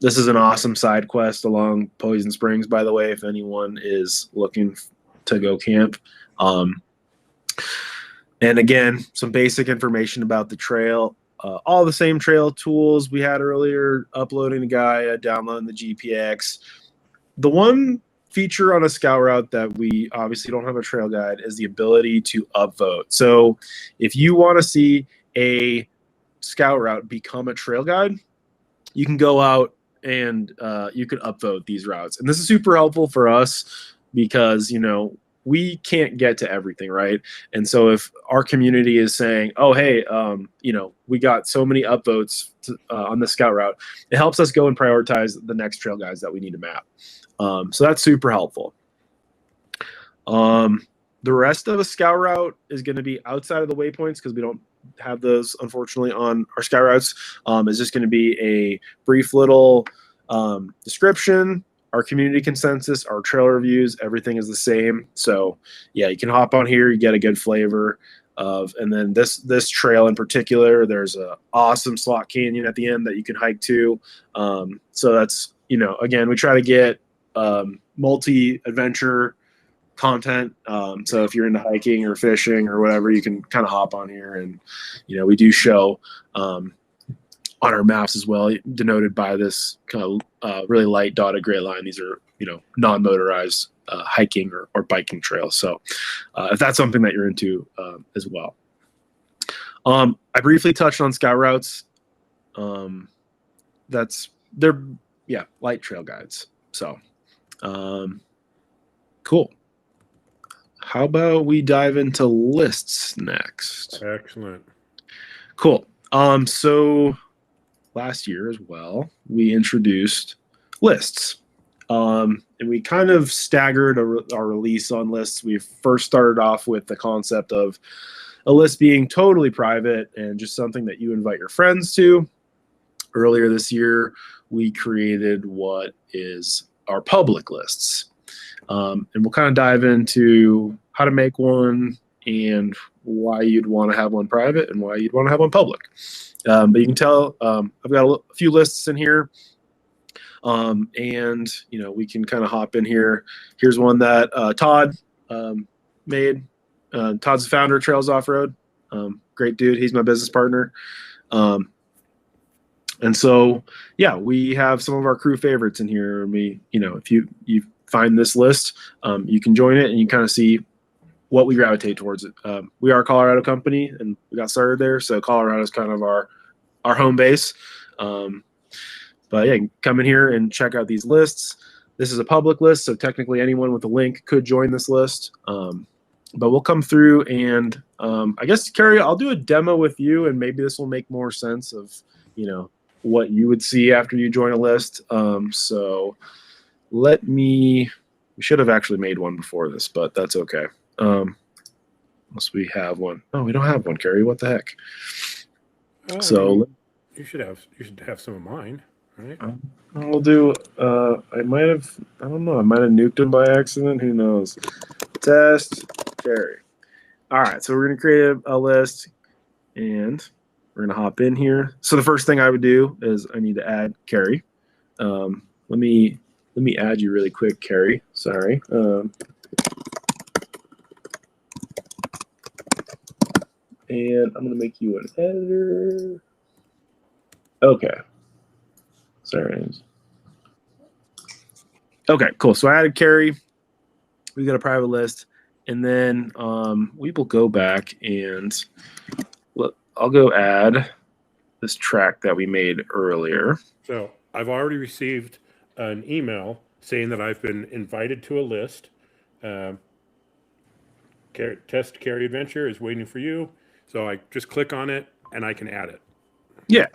This is an awesome side quest along Poison Springs, by the way, if anyone is looking to go camp. And again, some basic information about the trail. All the same trail tools we had earlier: uploading the guide, downloading the GPX. The one feature on a scout route that we obviously don't have a trail guide is the ability to upvote. So if you want to see a scout route become a trail guide, you can go out and you can upvote these routes. And this is super helpful for us because, we can't get to everything, right? And so if our community is saying, oh, hey, we got so many upvotes on the scout route, it helps us go and prioritize the next trail guides that we need to map. So that's super helpful. The rest of a scout route is going to be outside of the waypoints because we don't have those, unfortunately, on our scout routes. It's just going to be a brief little description, our community consensus, our trail reviews, everything is the same. So yeah, you can hop on here, you get a good flavor of, and then this trail in particular, there's a awesome slot canyon at the end that you can hike to. So that's, again, we try to get multi-adventure content. So if you're into hiking or fishing or whatever, you can kind of hop on here, and we do show on our maps as well, denoted by this kind of really light dotted gray line. These are non-motorized hiking or biking trails. So if that's something that you're into as well. I briefly touched on scout routes. They're light trail guides. So cool. How about we dive into lists next? Excellent. Cool. So last year as well, we introduced lists. And we kind of staggered our release on lists. We first started off with the concept of a list being totally private and just something that you invite your friends to. Earlier this year, we created what is our public lists. And we'll kind of dive into how to make one and why you'd want to have one private and why you'd want to have one public. But you can tell I've got a few lists in here. And we can kind of hop in here. Here's one that Todd made. Todd's the founder of Trails Offroad. Great dude. He's my business partner. And so, yeah, we have some of our crew favorites in here. And we, if you find this list, you can join it and you kind of see what we gravitate towards it. We are a Colorado company and we got started there. So Colorado is kind of our home base. But yeah, you can come in here and check out these lists. This is a public list, so technically anyone with a link could join this list. But we'll come through and I guess, Carrie, I'll do a demo with you, and maybe this will make more sense of, what you would see after you join a list. So we should have actually made one before this, but that's okay. Unless we have one. Oh, we don't have one, Carrie. What the heck? So you should have some of mine. Right. We'll do. I might have nuked him by accident. Who knows? Test Carrie. All right, so we're gonna create a list, and we're gonna hop in here. So the first thing I would do is I need to add Carrie. Let me add you really quick, Carrie. Sorry. And I'm gonna make you an editor. Okay. Sorry. Okay, cool. So I added Carrie. We got a private list. And then we will go back and I'll go add this track that we made earlier. So I've already received an email saying that I've been invited to a list. Um, Test Carry Adventure is waiting for you. So I just click on it and I can add it. Yeah.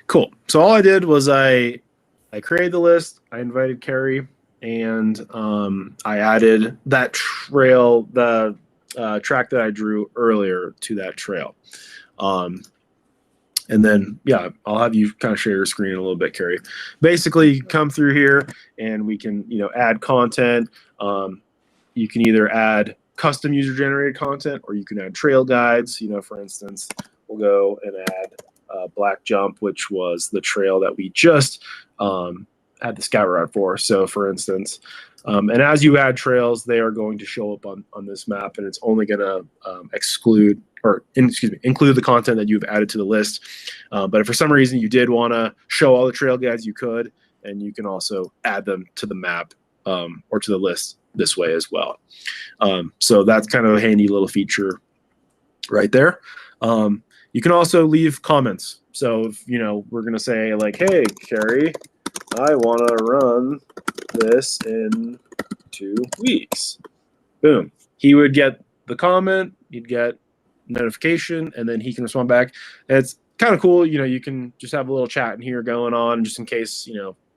Cool. So all I did was I created the list, I invited Carrie, and I added that trail, the track that I drew earlier to that trail. And then, yeah, I'll have you kind of share your screen a little bit, Carrie. Basically, come through here and we can, add content. You can either add custom user-generated content or you can add trail guides. For instance, we'll go and add Black Jump, which was the trail that we just had the scout route for. So, for instance, and as you add trails, they are going to show up on this map, and it's only going to include the content that you've added to the list. But if for some reason you did want to show all the trail guides, you could, and you can also add them to the map or to the list this way as well. So that's kind of a handy little feature right there. You can also leave comments. So if we're going to say like, hey, Carrie, I want to run this in 2 weeks. Boom. He would get the comment, he'd get notification, and then he can respond back. And it's kind of cool. You can just have a little chat in here going on just in case,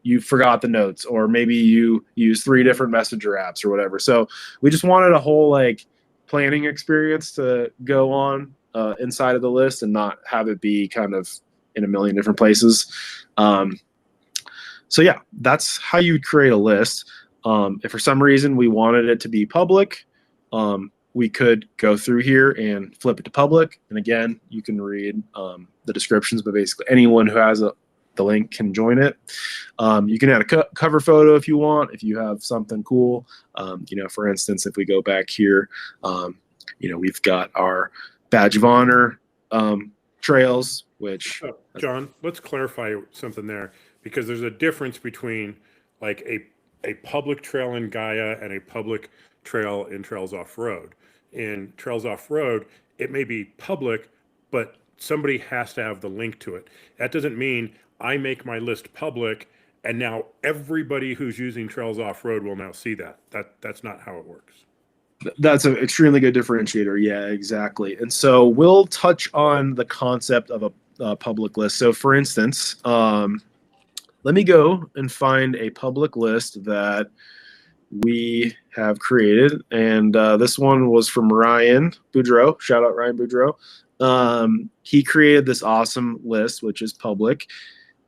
you forgot the notes, or maybe you use 3 different messenger apps or whatever. So we just wanted a whole like planning experience to go on inside of the list and not have it be kind of in a million different places. So yeah, that's how you would create a list. If for some reason we wanted it to be public, we could go through here and flip it to public. And again, you can read the descriptions, but basically anyone who has the link can join it. You can add a cover photo if you want, if you have something cool. For instance, if we go back here, we've got our badge of honor trails, which John, let's clarify something there, because there's a difference between like a public trail in Gaia and a public trail in Trails Offroad. In Trails Offroad, it may be public, but somebody has to have the link to it. That doesn't mean I make my list public and now everybody who's using Trails Offroad will now see that. That's not how it works. That's an extremely good differentiator. Yeah, exactly. And so we'll touch on the concept of a public list. So for instance, let me go and find a public list that we have created. And this one was from Ryan Boudreau. Shout out Ryan Boudreau. He created this awesome list, which is public,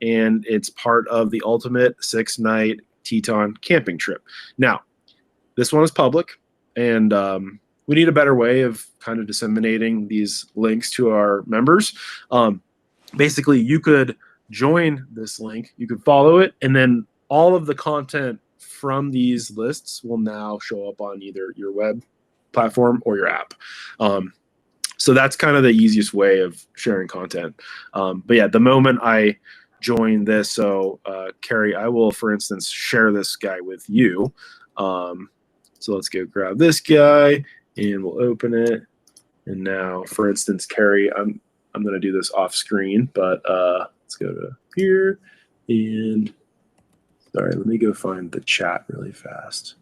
and it's part of the ultimate 6-night Teton camping trip. Now, this one is public, and we need a better way of kind of disseminating these links to our members. Basically, you could join this link, you could follow it, and then all of the content from these lists will now show up on either your web platform or your app. So that's kind of the easiest way of sharing content. But yeah, the moment I join this, so Carrie, I will, for instance, share this guy with you. So let's go grab this guy and we'll open it. And now, for instance, Carrie, I'm going to do this off screen, but let's go to here and sorry, let me go find the chat really fast.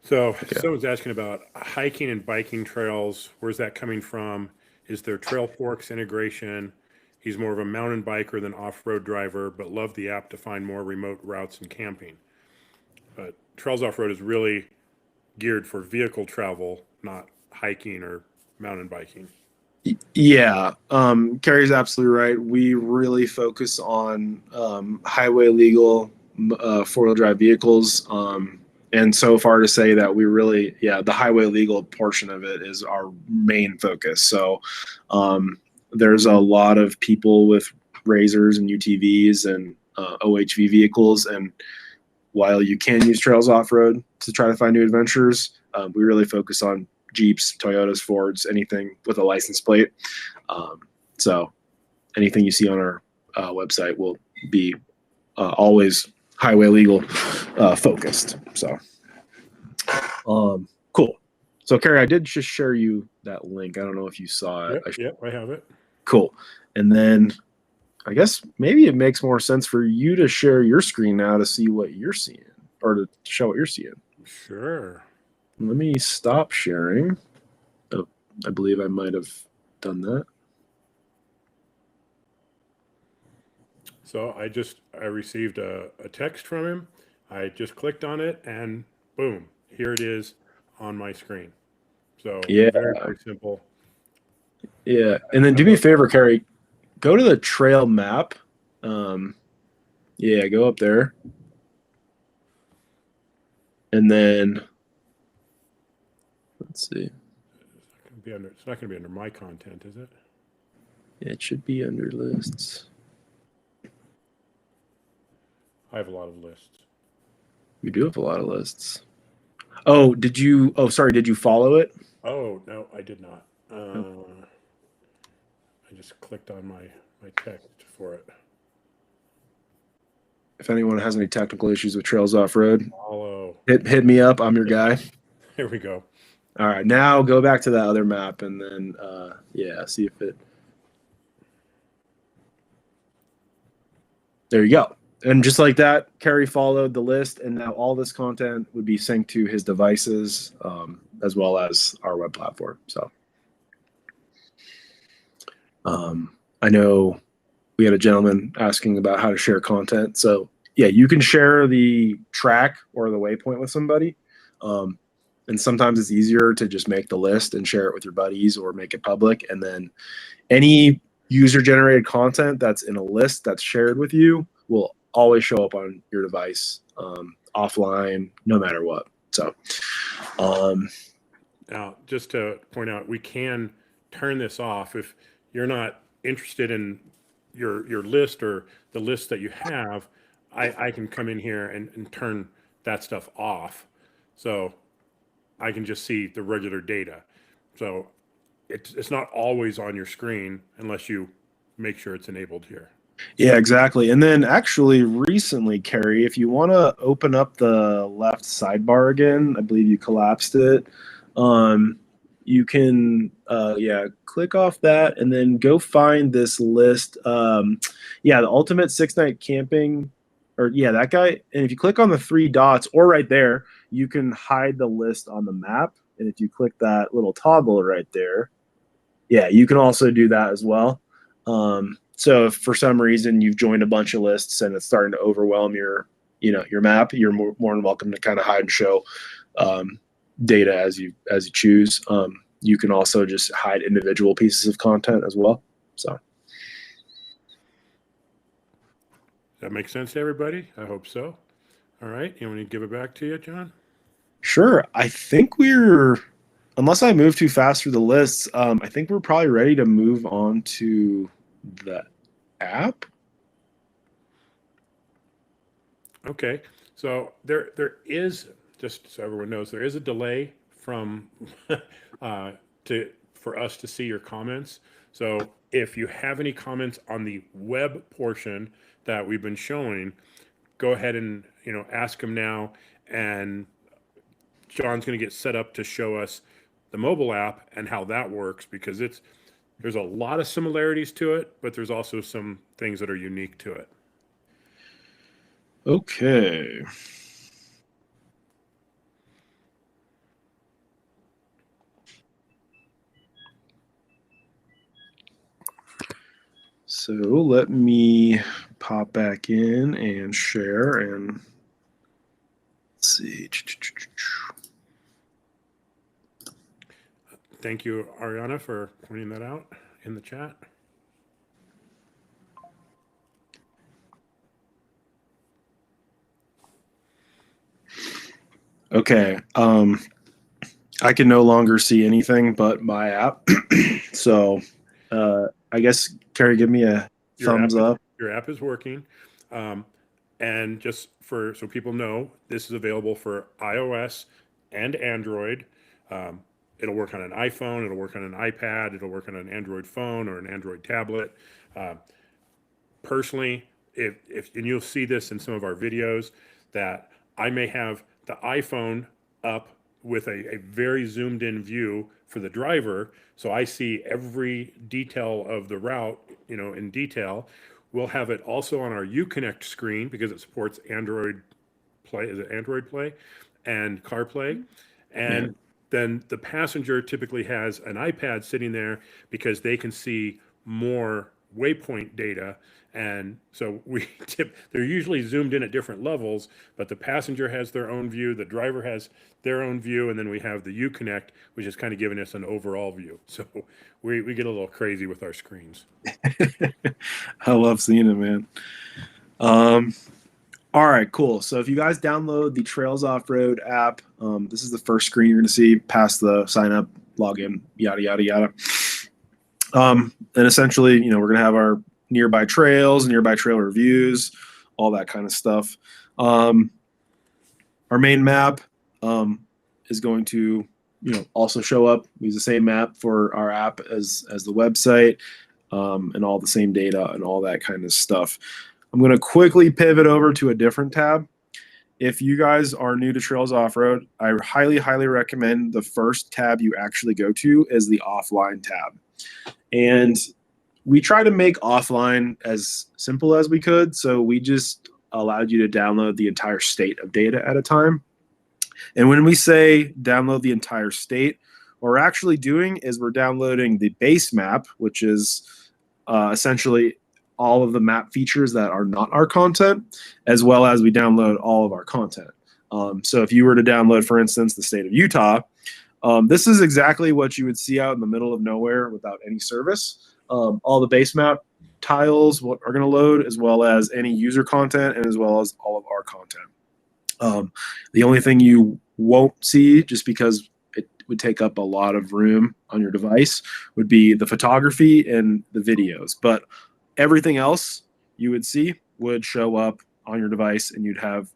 So someone's asking about hiking and biking trails. Where's that coming from? Is there Trail Forks integration? He's more of a mountain biker than off-road driver, but loved the app to find more remote routes and camping. But Trails Offroad is really geared for vehicle travel, not hiking or mountain biking. Yeah, Carrie's absolutely right. We really focus on highway legal 4-wheel drive vehicles. And so far to say that we really, the highway legal portion of it is our main focus. So there's a lot of people with Razors and UTVs and OHV vehicles. And while you can use Trails Offroad to try to find new adventures, we really focus on Jeeps, Toyotas, Fords, anything with a license plate. So anything you see on our website will be always highway legal focused. So cool. So Kerry, I did just share you that link. I don't know if you saw it. Yep, I have it. Cool. And then I guess maybe it makes more sense for you to share your screen now to see what you're seeing, or to show what you're seeing. Sure. Let me stop sharing. Oh, I believe I might have done that. So I received a text from him. I just clicked on it and boom, here it is on my screen. So Yeah. very, very simple. Yeah. And then do me a favor, Kerry, go to the trail map. Yeah, go up there. And then let's see. It's not going to be under my content, is it? It should be under lists. I have a lot of lists. We do have a lot of lists. Oh, did you follow it? Oh, no, I did not. I just clicked on my text for it. If anyone has any technical issues with Trails Offroad, Follow. hit me up. I'm your guy. Here we go. All right, now go back to that other map and then see if it. There you go. And just like that, Kerry followed the list, and now all this content would be synced to his devices as well as our web platform. So I know we had a gentleman asking about how to share content. So yeah, you can share the track or the waypoint with somebody. And sometimes it's easier to just make the list and share it with your buddies or make it public. And then any user generated content that's in a list that's shared with you will always show up on your device offline, no matter what. So now, just to point out, we can turn this off if you're not interested in your list or the list that you have. I can come in here and turn that stuff off, so I can just see the regular data. So it's not always on your screen unless you make sure it's enabled here. yeah, exactly. And then actually recently, Kerry, if you want to open up the left sidebar again, I believe you collapsed it. You can, click off that and then go find this list. The ultimate 6-night camping, or that guy. And if you click on the 3 dots or right there, you can hide the list on the map. And if you click that little toggle right there, you can also do that as well. So if for some reason you've joined a bunch of lists and it's starting to overwhelm your map, you're more than welcome to kind of hide and show data as you choose. You can also just hide individual pieces of content as well. So that makes sense to everybody? I hope so. All right. You want me to give it back to you, John? sure. I think unless I move too fast through the lists, I think we're probably ready to move on to the app. Okay. So there is, just so everyone knows, there is a delay from for us to see your comments. So if you have any comments on the web portion that we've been showing, go ahead and ask them now, and John's going to get set up to show us the mobile app and how that works, because there's a lot of similarities to it, but there's also some things that are unique to it. Okay. So let me pop back in and share and let's see. Thank you, Ariana, for pointing that out in the chat. Okay. I can no longer see anything but my app. So I guess, Kerry, give me a thumbs up. Your app is working. And just so people know, this is available for iOS and Android. It'll work on an iPhone, it'll work on an iPad, it'll work on an Android phone or an Android tablet. Uh, Personally, if and you'll see this in some of our videos, that I may have the iPhone up with a very zoomed in view for the driver, so I see every detail of the route, in detail. We'll have it also on our Uconnect screen because it supports Android Play. Is it Android Play and CarPlay? Yeah. And then the passenger typically has an iPad sitting there because they can see more waypoint data. And so they're usually zoomed in at different levels, but the passenger has their own view, the driver has their own view, and then we have the Uconnect, which is kind of giving us an overall view. So we get a little crazy with our screens. I love seeing it, man. All right, cool. So if you guys download the Trails Offroad app, this is the first screen you're going to see past the sign up, login, yada, yada, yada. And essentially, we're going to have our nearby trails, nearby trail reviews, all that kind of stuff. Our main map is going to, also show up. We use the same map for our app as the website, and all the same data and all that kind of stuff. I'm going to quickly pivot over to a different tab. If you guys are new to Trails Offroad, I highly, highly recommend the first tab you actually go to is the offline tab. And we try to make offline as simple as we could. So we just allowed you to download the entire state of data at a time. And when we say download the entire state, what we're actually doing is we're downloading the base map, which is essentially all of the map features that are not our content, as well as we download all of our content. So if you were to download, for instance, the state of Utah, this is exactly what you would see out in the middle of nowhere without any service. All the base map tiles are going to load, as well as any user content and as well as all of our content. The only thing you won't see, just because it would take up a lot of room on your device, would be the photography and the videos. But everything else you would see would show up on your device, and you'd have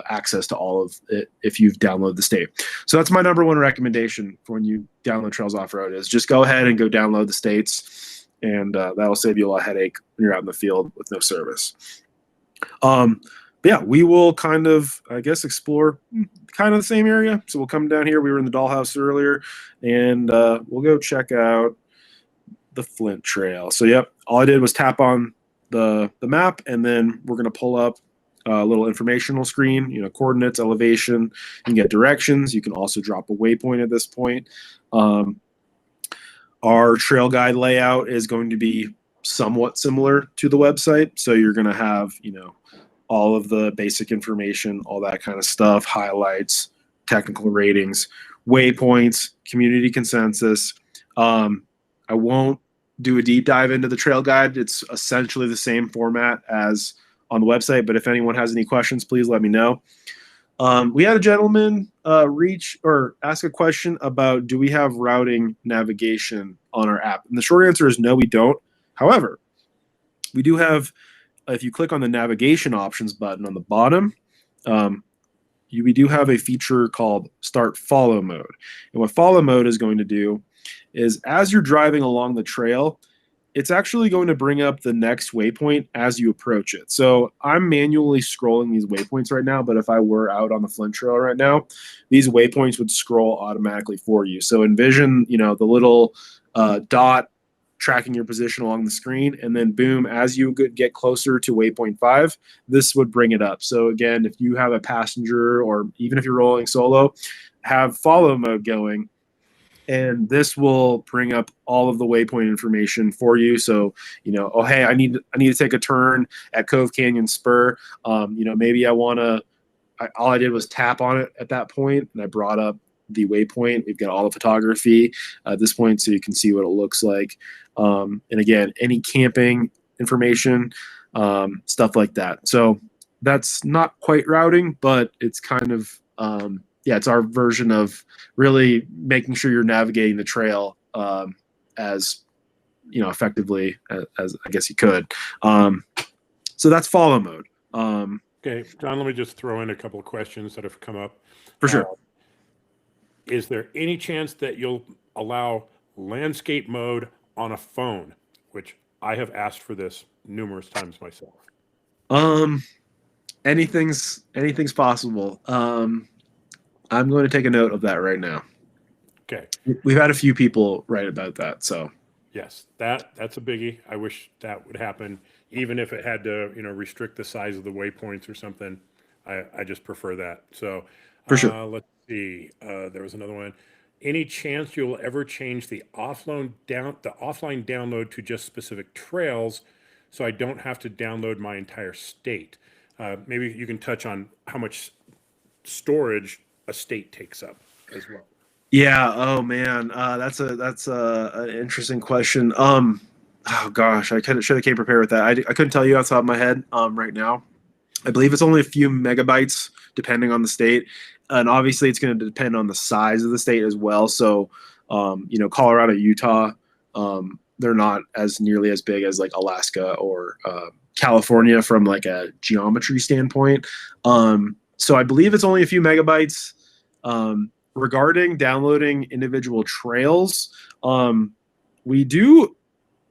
access to all of it if you've downloaded the state. So that's my number one recommendation for when you download Trails Offroad is just go ahead and go download the states, and that'll save you a lot of headache when you're out in the field with no service. Yeah, we will kind of, I guess, explore kind of the same area. So we'll come down here. We were in the Dollhouse earlier, and we'll go check out the Flint Trail. So, yep, all I did was tap on the map, and then we're going to pull up a little informational screen, coordinates, elevation. You can get directions. You can also drop a waypoint at this point. Our trail guide layout is going to be somewhat similar to the website. So you're going to have, all of the basic information, all that kind of stuff, highlights, technical ratings, waypoints, community consensus. I won't do a deep dive into the trail guide. It's essentially the same format as on the website, but if anyone has any questions, please let me know. We had a gentleman ask a question about, do we have routing navigation on our app? And the short answer is no, we don't. However, we do have, if you click on the navigation options button on the bottom, we do have a feature called Start Follow Mode. And what Follow Mode is going to do is, as you're driving along the trail, it's actually going to bring up the next waypoint as you approach it. So I'm manually scrolling these waypoints right now, but if I were out on the Flint Trail right now, these waypoints would scroll automatically for you. So envision, the little dot tracking your position along the screen, and then boom, as you get closer to waypoint 5, this would bring it up. So again, if you have a passenger, or even if you're rolling solo, have follow mode going, and this will bring up all of the waypoint information for you. So, oh, hey, I need to take a turn at Cove Canyon Spur. Maybe all I did was tap on it at that point, and I brought up the waypoint. We've got all the photography at this point, so you can see what it looks like. And again, any camping information, stuff like that. So that's not quite routing, but it's kind of, it's our version of really making sure you're navigating the trail as effectively as I guess you could. So that's follow mode. Okay, John, let me just throw in a couple of questions that have come up. For sure. is there any chance that you'll allow landscape mode on a phone? Which I have asked for this numerous times myself. Um, anything's possible. I'm going to take a note of that right now. Okay. We've had a few people write about that, so Yes, that's a biggie. I wish that would happen, even if it had to, restrict the size of the waypoints or something. I just prefer that. So for sure. let's see. There was another one. Any chance you'll ever change the offline download to just specific trails, so I don't have to download my entire state? Maybe you can touch on how much storage a state takes up as well. Yeah. Oh man, that's an interesting question. Oh gosh, should have came prepared with that. I couldn't tell you off the top of my head. Right now, I believe it's only a few megabytes depending on the state, and obviously it's going to depend on the size of the state as well. So, Colorado, Utah, they're not as nearly as big as like Alaska or California from like a geometry standpoint. So I believe it's only a few megabytes. Regarding downloading individual trails, we do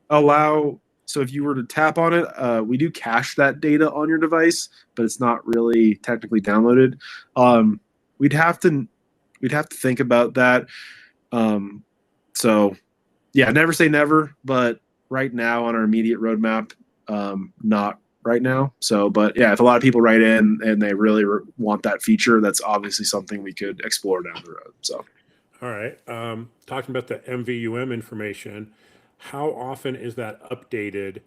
allow. So if you were to tap on it, we do cache that data on your device, but it's not really technically downloaded. We'd have to think about that. So yeah, never say never, but right now on our immediate roadmap, not right now. So, but yeah, if a lot of people write in and they really want that feature, that's obviously something we could explore down the road. So, all right. Talking about the MVUM information, how often is that updated,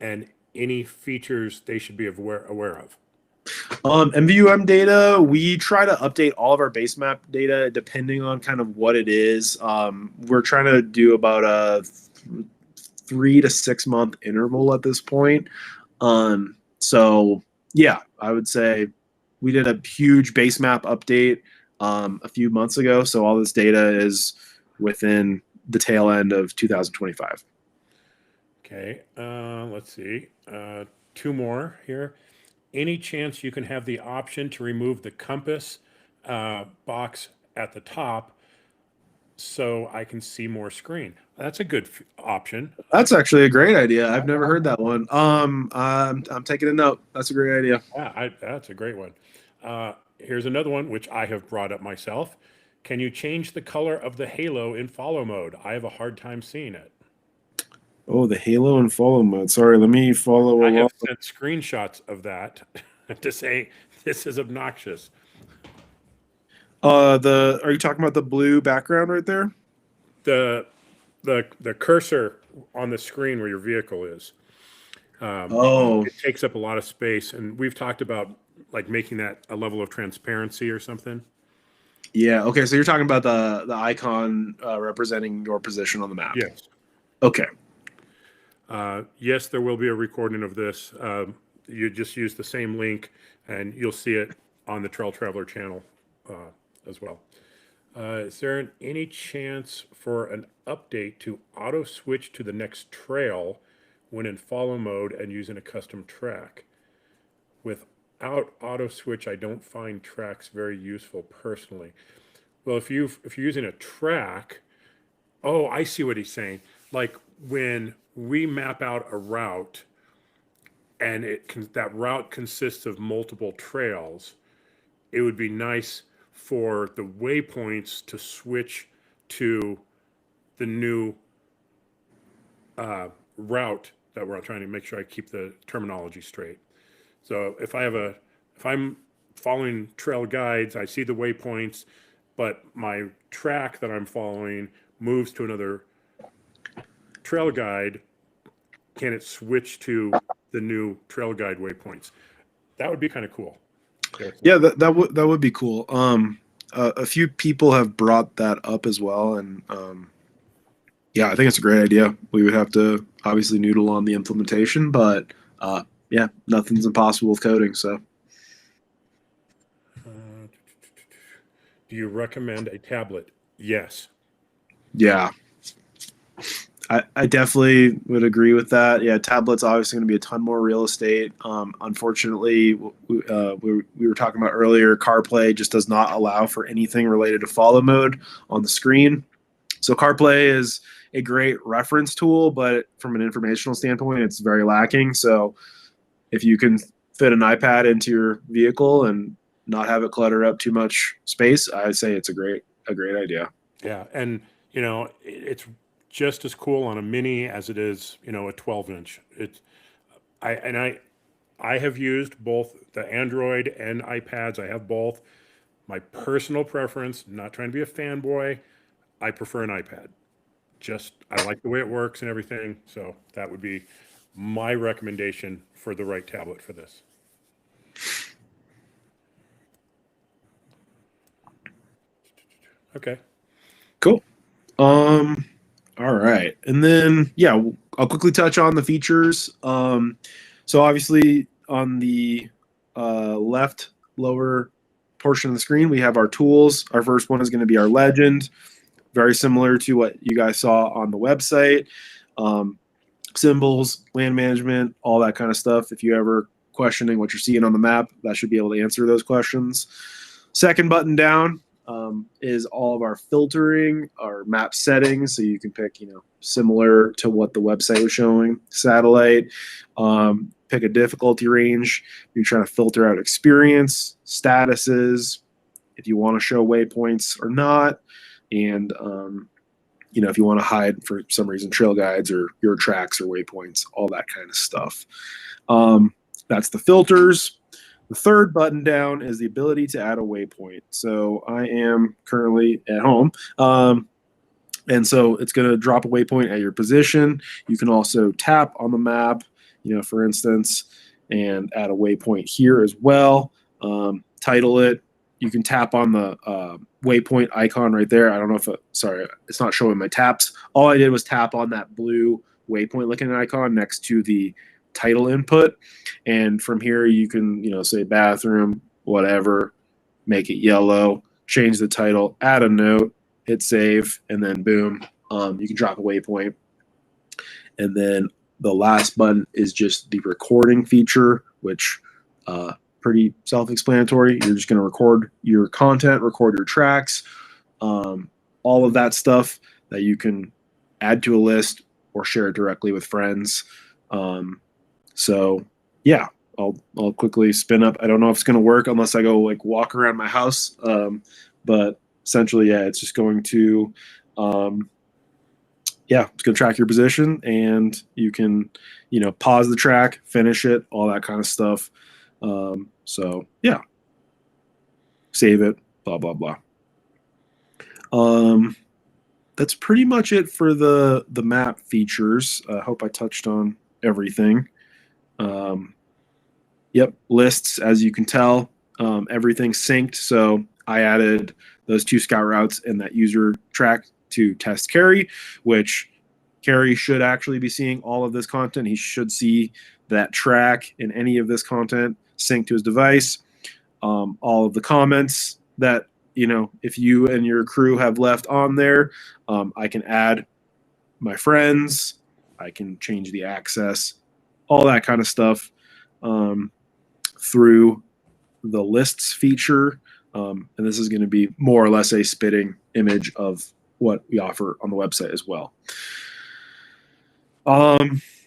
and any features they should be aware of? MVUM data, we try to update all of our base map data depending on kind of what it is. We're trying to do about a 3 to 6 month interval at this point. So yeah, I would say we did a huge base map update a few months ago. So all this data is within the tail end of 2025. Okay, let's see. Two more here. Any chance you can have the option to remove the compass box at the top so I can see more screen? That's a good option. That's actually a great idea. I've never heard that one. I'm taking a note. That's a great idea. Yeah, that's a great one. Here's another one, which I have brought up myself. Can you change the color of the halo in follow mode? I have a hard time seeing it. Oh, the halo and follow mode. Sorry, let me follow I along. have sent screenshots of that to say this is obnoxious. Are you talking about the blue background right there? The cursor on the screen where your vehicle is. It takes up a lot of space, and we've talked about like making that a level of transparency or something. Yeah. Okay. So you're talking about the icon representing your position on the map. Yes. Okay. Yes, there will be a recording of this. You just use the same link, and you'll see it on the Trail Traveler channel as well. Is there any chance for an update to auto switch to the next trail when in follow mode and using a custom track? Without auto switch, I don't find tracks very useful personally. Well, if you're using a track, oh, I see what he's saying. Like when we map out a route, and that route consists of multiple trails, it would be nice for the waypoints to switch to the new route that we're trying to make sure I keep the terminology straight. So if I'm following trail guides, I see the waypoints, but my track that I'm following moves to another trail guide, can it switch to the new trail guide waypoints? That would be kind of cool. Yeah, that would be cool. A few people have brought that up as well, and yeah, I think it's a great idea. We would have to obviously noodle on the implementation, but yeah, nothing's impossible with coding. So, do you recommend a tablet? Yes. yeah, I definitely would agree with that. Yeah, tablet's obviously going to be a ton more real estate. Unfortunately, we were talking about earlier, CarPlay just does not allow for anything related to follow mode on the screen. So CarPlay is a great reference tool, but from an informational standpoint, it's very lacking. So if you can fit an iPad into your vehicle and not have it clutter up too much space, I'd say it's a great idea. Yeah, and it's just as cool on a mini as it is, a 12-inch. It's I have used both the Android and iPads. I have both. My personal preference, not trying to be a fanboy, I prefer an iPad. Just I like the way it works and everything. So that would be my recommendation for the right tablet for this. Okay. Cool. All right. And then, yeah, I'll quickly touch on the features. So obviously on the left lower portion of the screen, we have our tools. Our first one is going to be our legend, very similar to what you guys saw on the website. Symbols, land management, all that kind of stuff. If you ever questioning what you're seeing on the map, that should be able to answer those questions. Second button down is all of our filtering, our map settings. So you can pick, similar to what the website was showing, satellite, pick a difficulty range. You're trying to filter out experience, statuses, if you want to show waypoints or not. And, if you want to hide for some reason trail guides or your tracks or waypoints, all that kind of stuff. That's the filters. The third button down is the ability to add a waypoint. So I am currently at home. And so it's going to drop a waypoint at your position. You can also tap on the map, for instance, and add a waypoint here as well. Title it. You can tap on the waypoint icon right there. I don't know if it's not showing my taps. All I did was tap on that blue waypoint looking icon next to the title input. And from here, you can, say bathroom, whatever, make it yellow, change the title, add a note, hit save, and then boom, you can drop a waypoint. And then the last button is just the recording feature, which pretty self-explanatory. You're just going to record your content, record your tracks, all of that stuff that you can add to a list or share it directly with friends. So yeah, I'll quickly spin up. I don't know if it's going to work unless I go walk around my house. But essentially, yeah, it's just going to, it's going to track your position, and you can, pause the track, finish it, all that kind of stuff. So yeah, save it, blah, blah, blah. That's pretty much it for the map features. I hope I touched on everything. Yep, lists, as you can tell, everything's synced. So I added those 2 scout routes in that user track to test Carrie, which Carrie should actually be seeing all of this content. He should see that track and any of this content synced to his device. All of the comments that, if you and your crew have left on there, I can add my friends. I can change the access, all that kind of stuff through the lists feature. And this is going to be more or less a spitting image of what we offer on the website as well.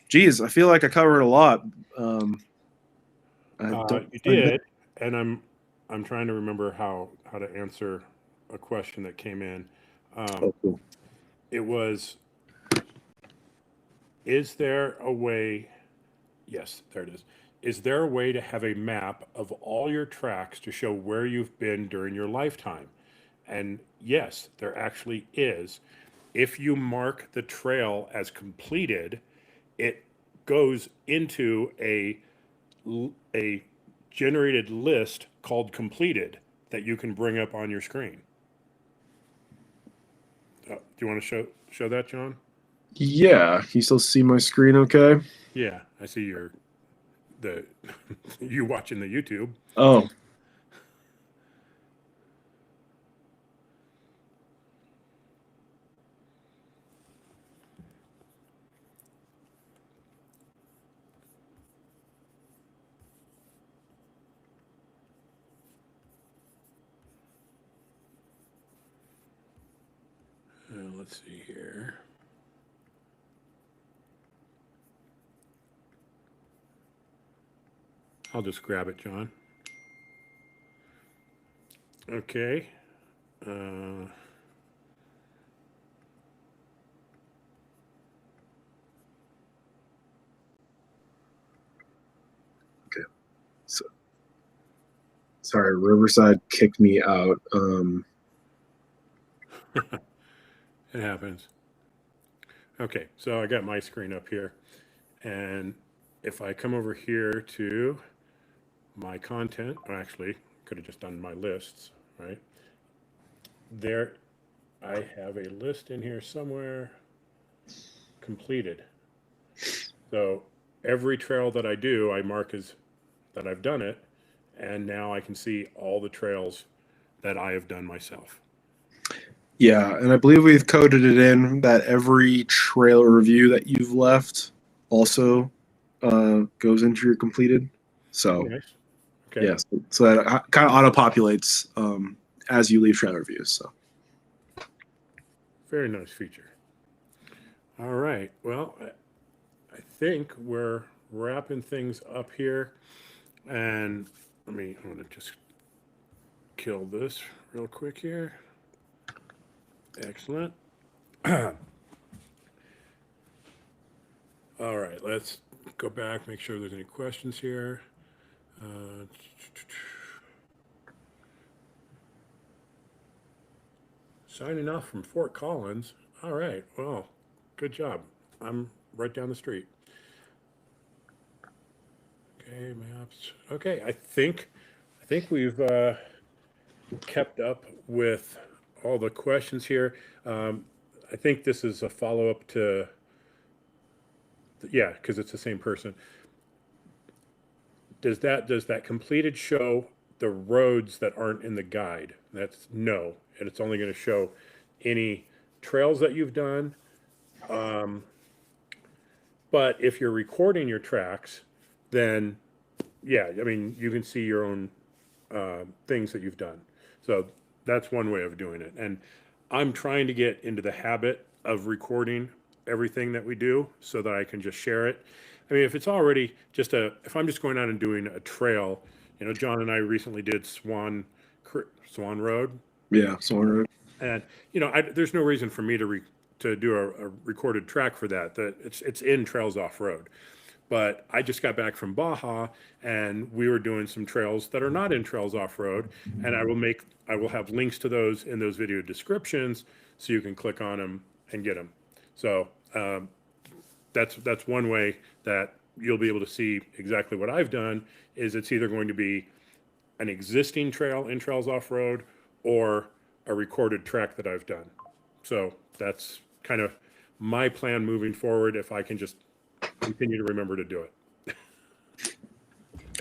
Geez, I feel like I covered a lot. You did, and I'm trying to remember how to answer a question that came in. Cool. It was, is there a way? Yes, there it is. Is there a way to have a map of all your tracks to show where you've been during your lifetime? And yes, there actually is. If you mark the trail as completed, it goes into a generated list called completed that you can bring up on your screen. Do you want to show that, John? Yeah, can you still see my screen okay? Yeah, I see you watching the YouTube. Oh. let's see here. I'll just grab it, John. Okay. So, sorry, Riverside kicked me out. It happens. Okay, so I got my screen up here. And if I come over here to my content, or actually, could have just done my lists, right? There, I have a list in here somewhere, completed. So every trail that I do, I mark as that I've done it. And now I can see all the trails that I have done myself. Yeah, and I believe we've coded it in that every trail review that you've left also goes into your completed. So, Nice. Okay. yes, so that kind of auto-populates as you leave trail reviews. So, Very nice feature. All right. Well, I think we're wrapping things up here. And I'm going to just kill this real quick here. Excellent. All right, let's go back, make sure there's any questions here. Signing off from Fort Collins. All right, well, good job. I'm right down the street. Okay, maps. Okay, I think we've kept up with all the questions here. I think this is a follow-up to, yeah, because it's the same person. Does that completed show the roads that aren't in the guide? That's no, and it's only going to show any trails that you've done. But if you're recording your tracks, then yeah, I mean you can see your own things that you've done. So that's one way of doing it. And I'm trying to get into the habit of recording everything that we do so that I can just share it. I mean, if it's already just if I'm just going out and doing a trail, John and I recently did Swan Road, yeah, so and there's no reason for me to do a recorded track for that. That it's in Trails Offroad. But I just got back from Baja, and we were doing some trails that are not in Trails Off-Road, and I will have links to those in those video descriptions, so you can click on them and get them. So that's one way that you'll be able to see exactly what I've done. Is it's either going to be an existing trail in Trails Off-Road or a recorded track that I've done. So that's kind of my plan moving forward. If I can just continue to remember to do it.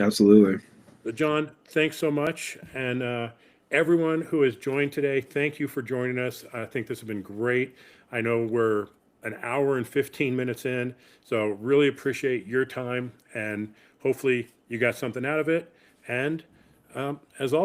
absolutely. But John, thanks so much. And everyone who has joined today, thank you for joining us. I think this has been great. I know we're an hour and 15 minutes in, so really appreciate your time, and hopefully you got something out of it. And as always,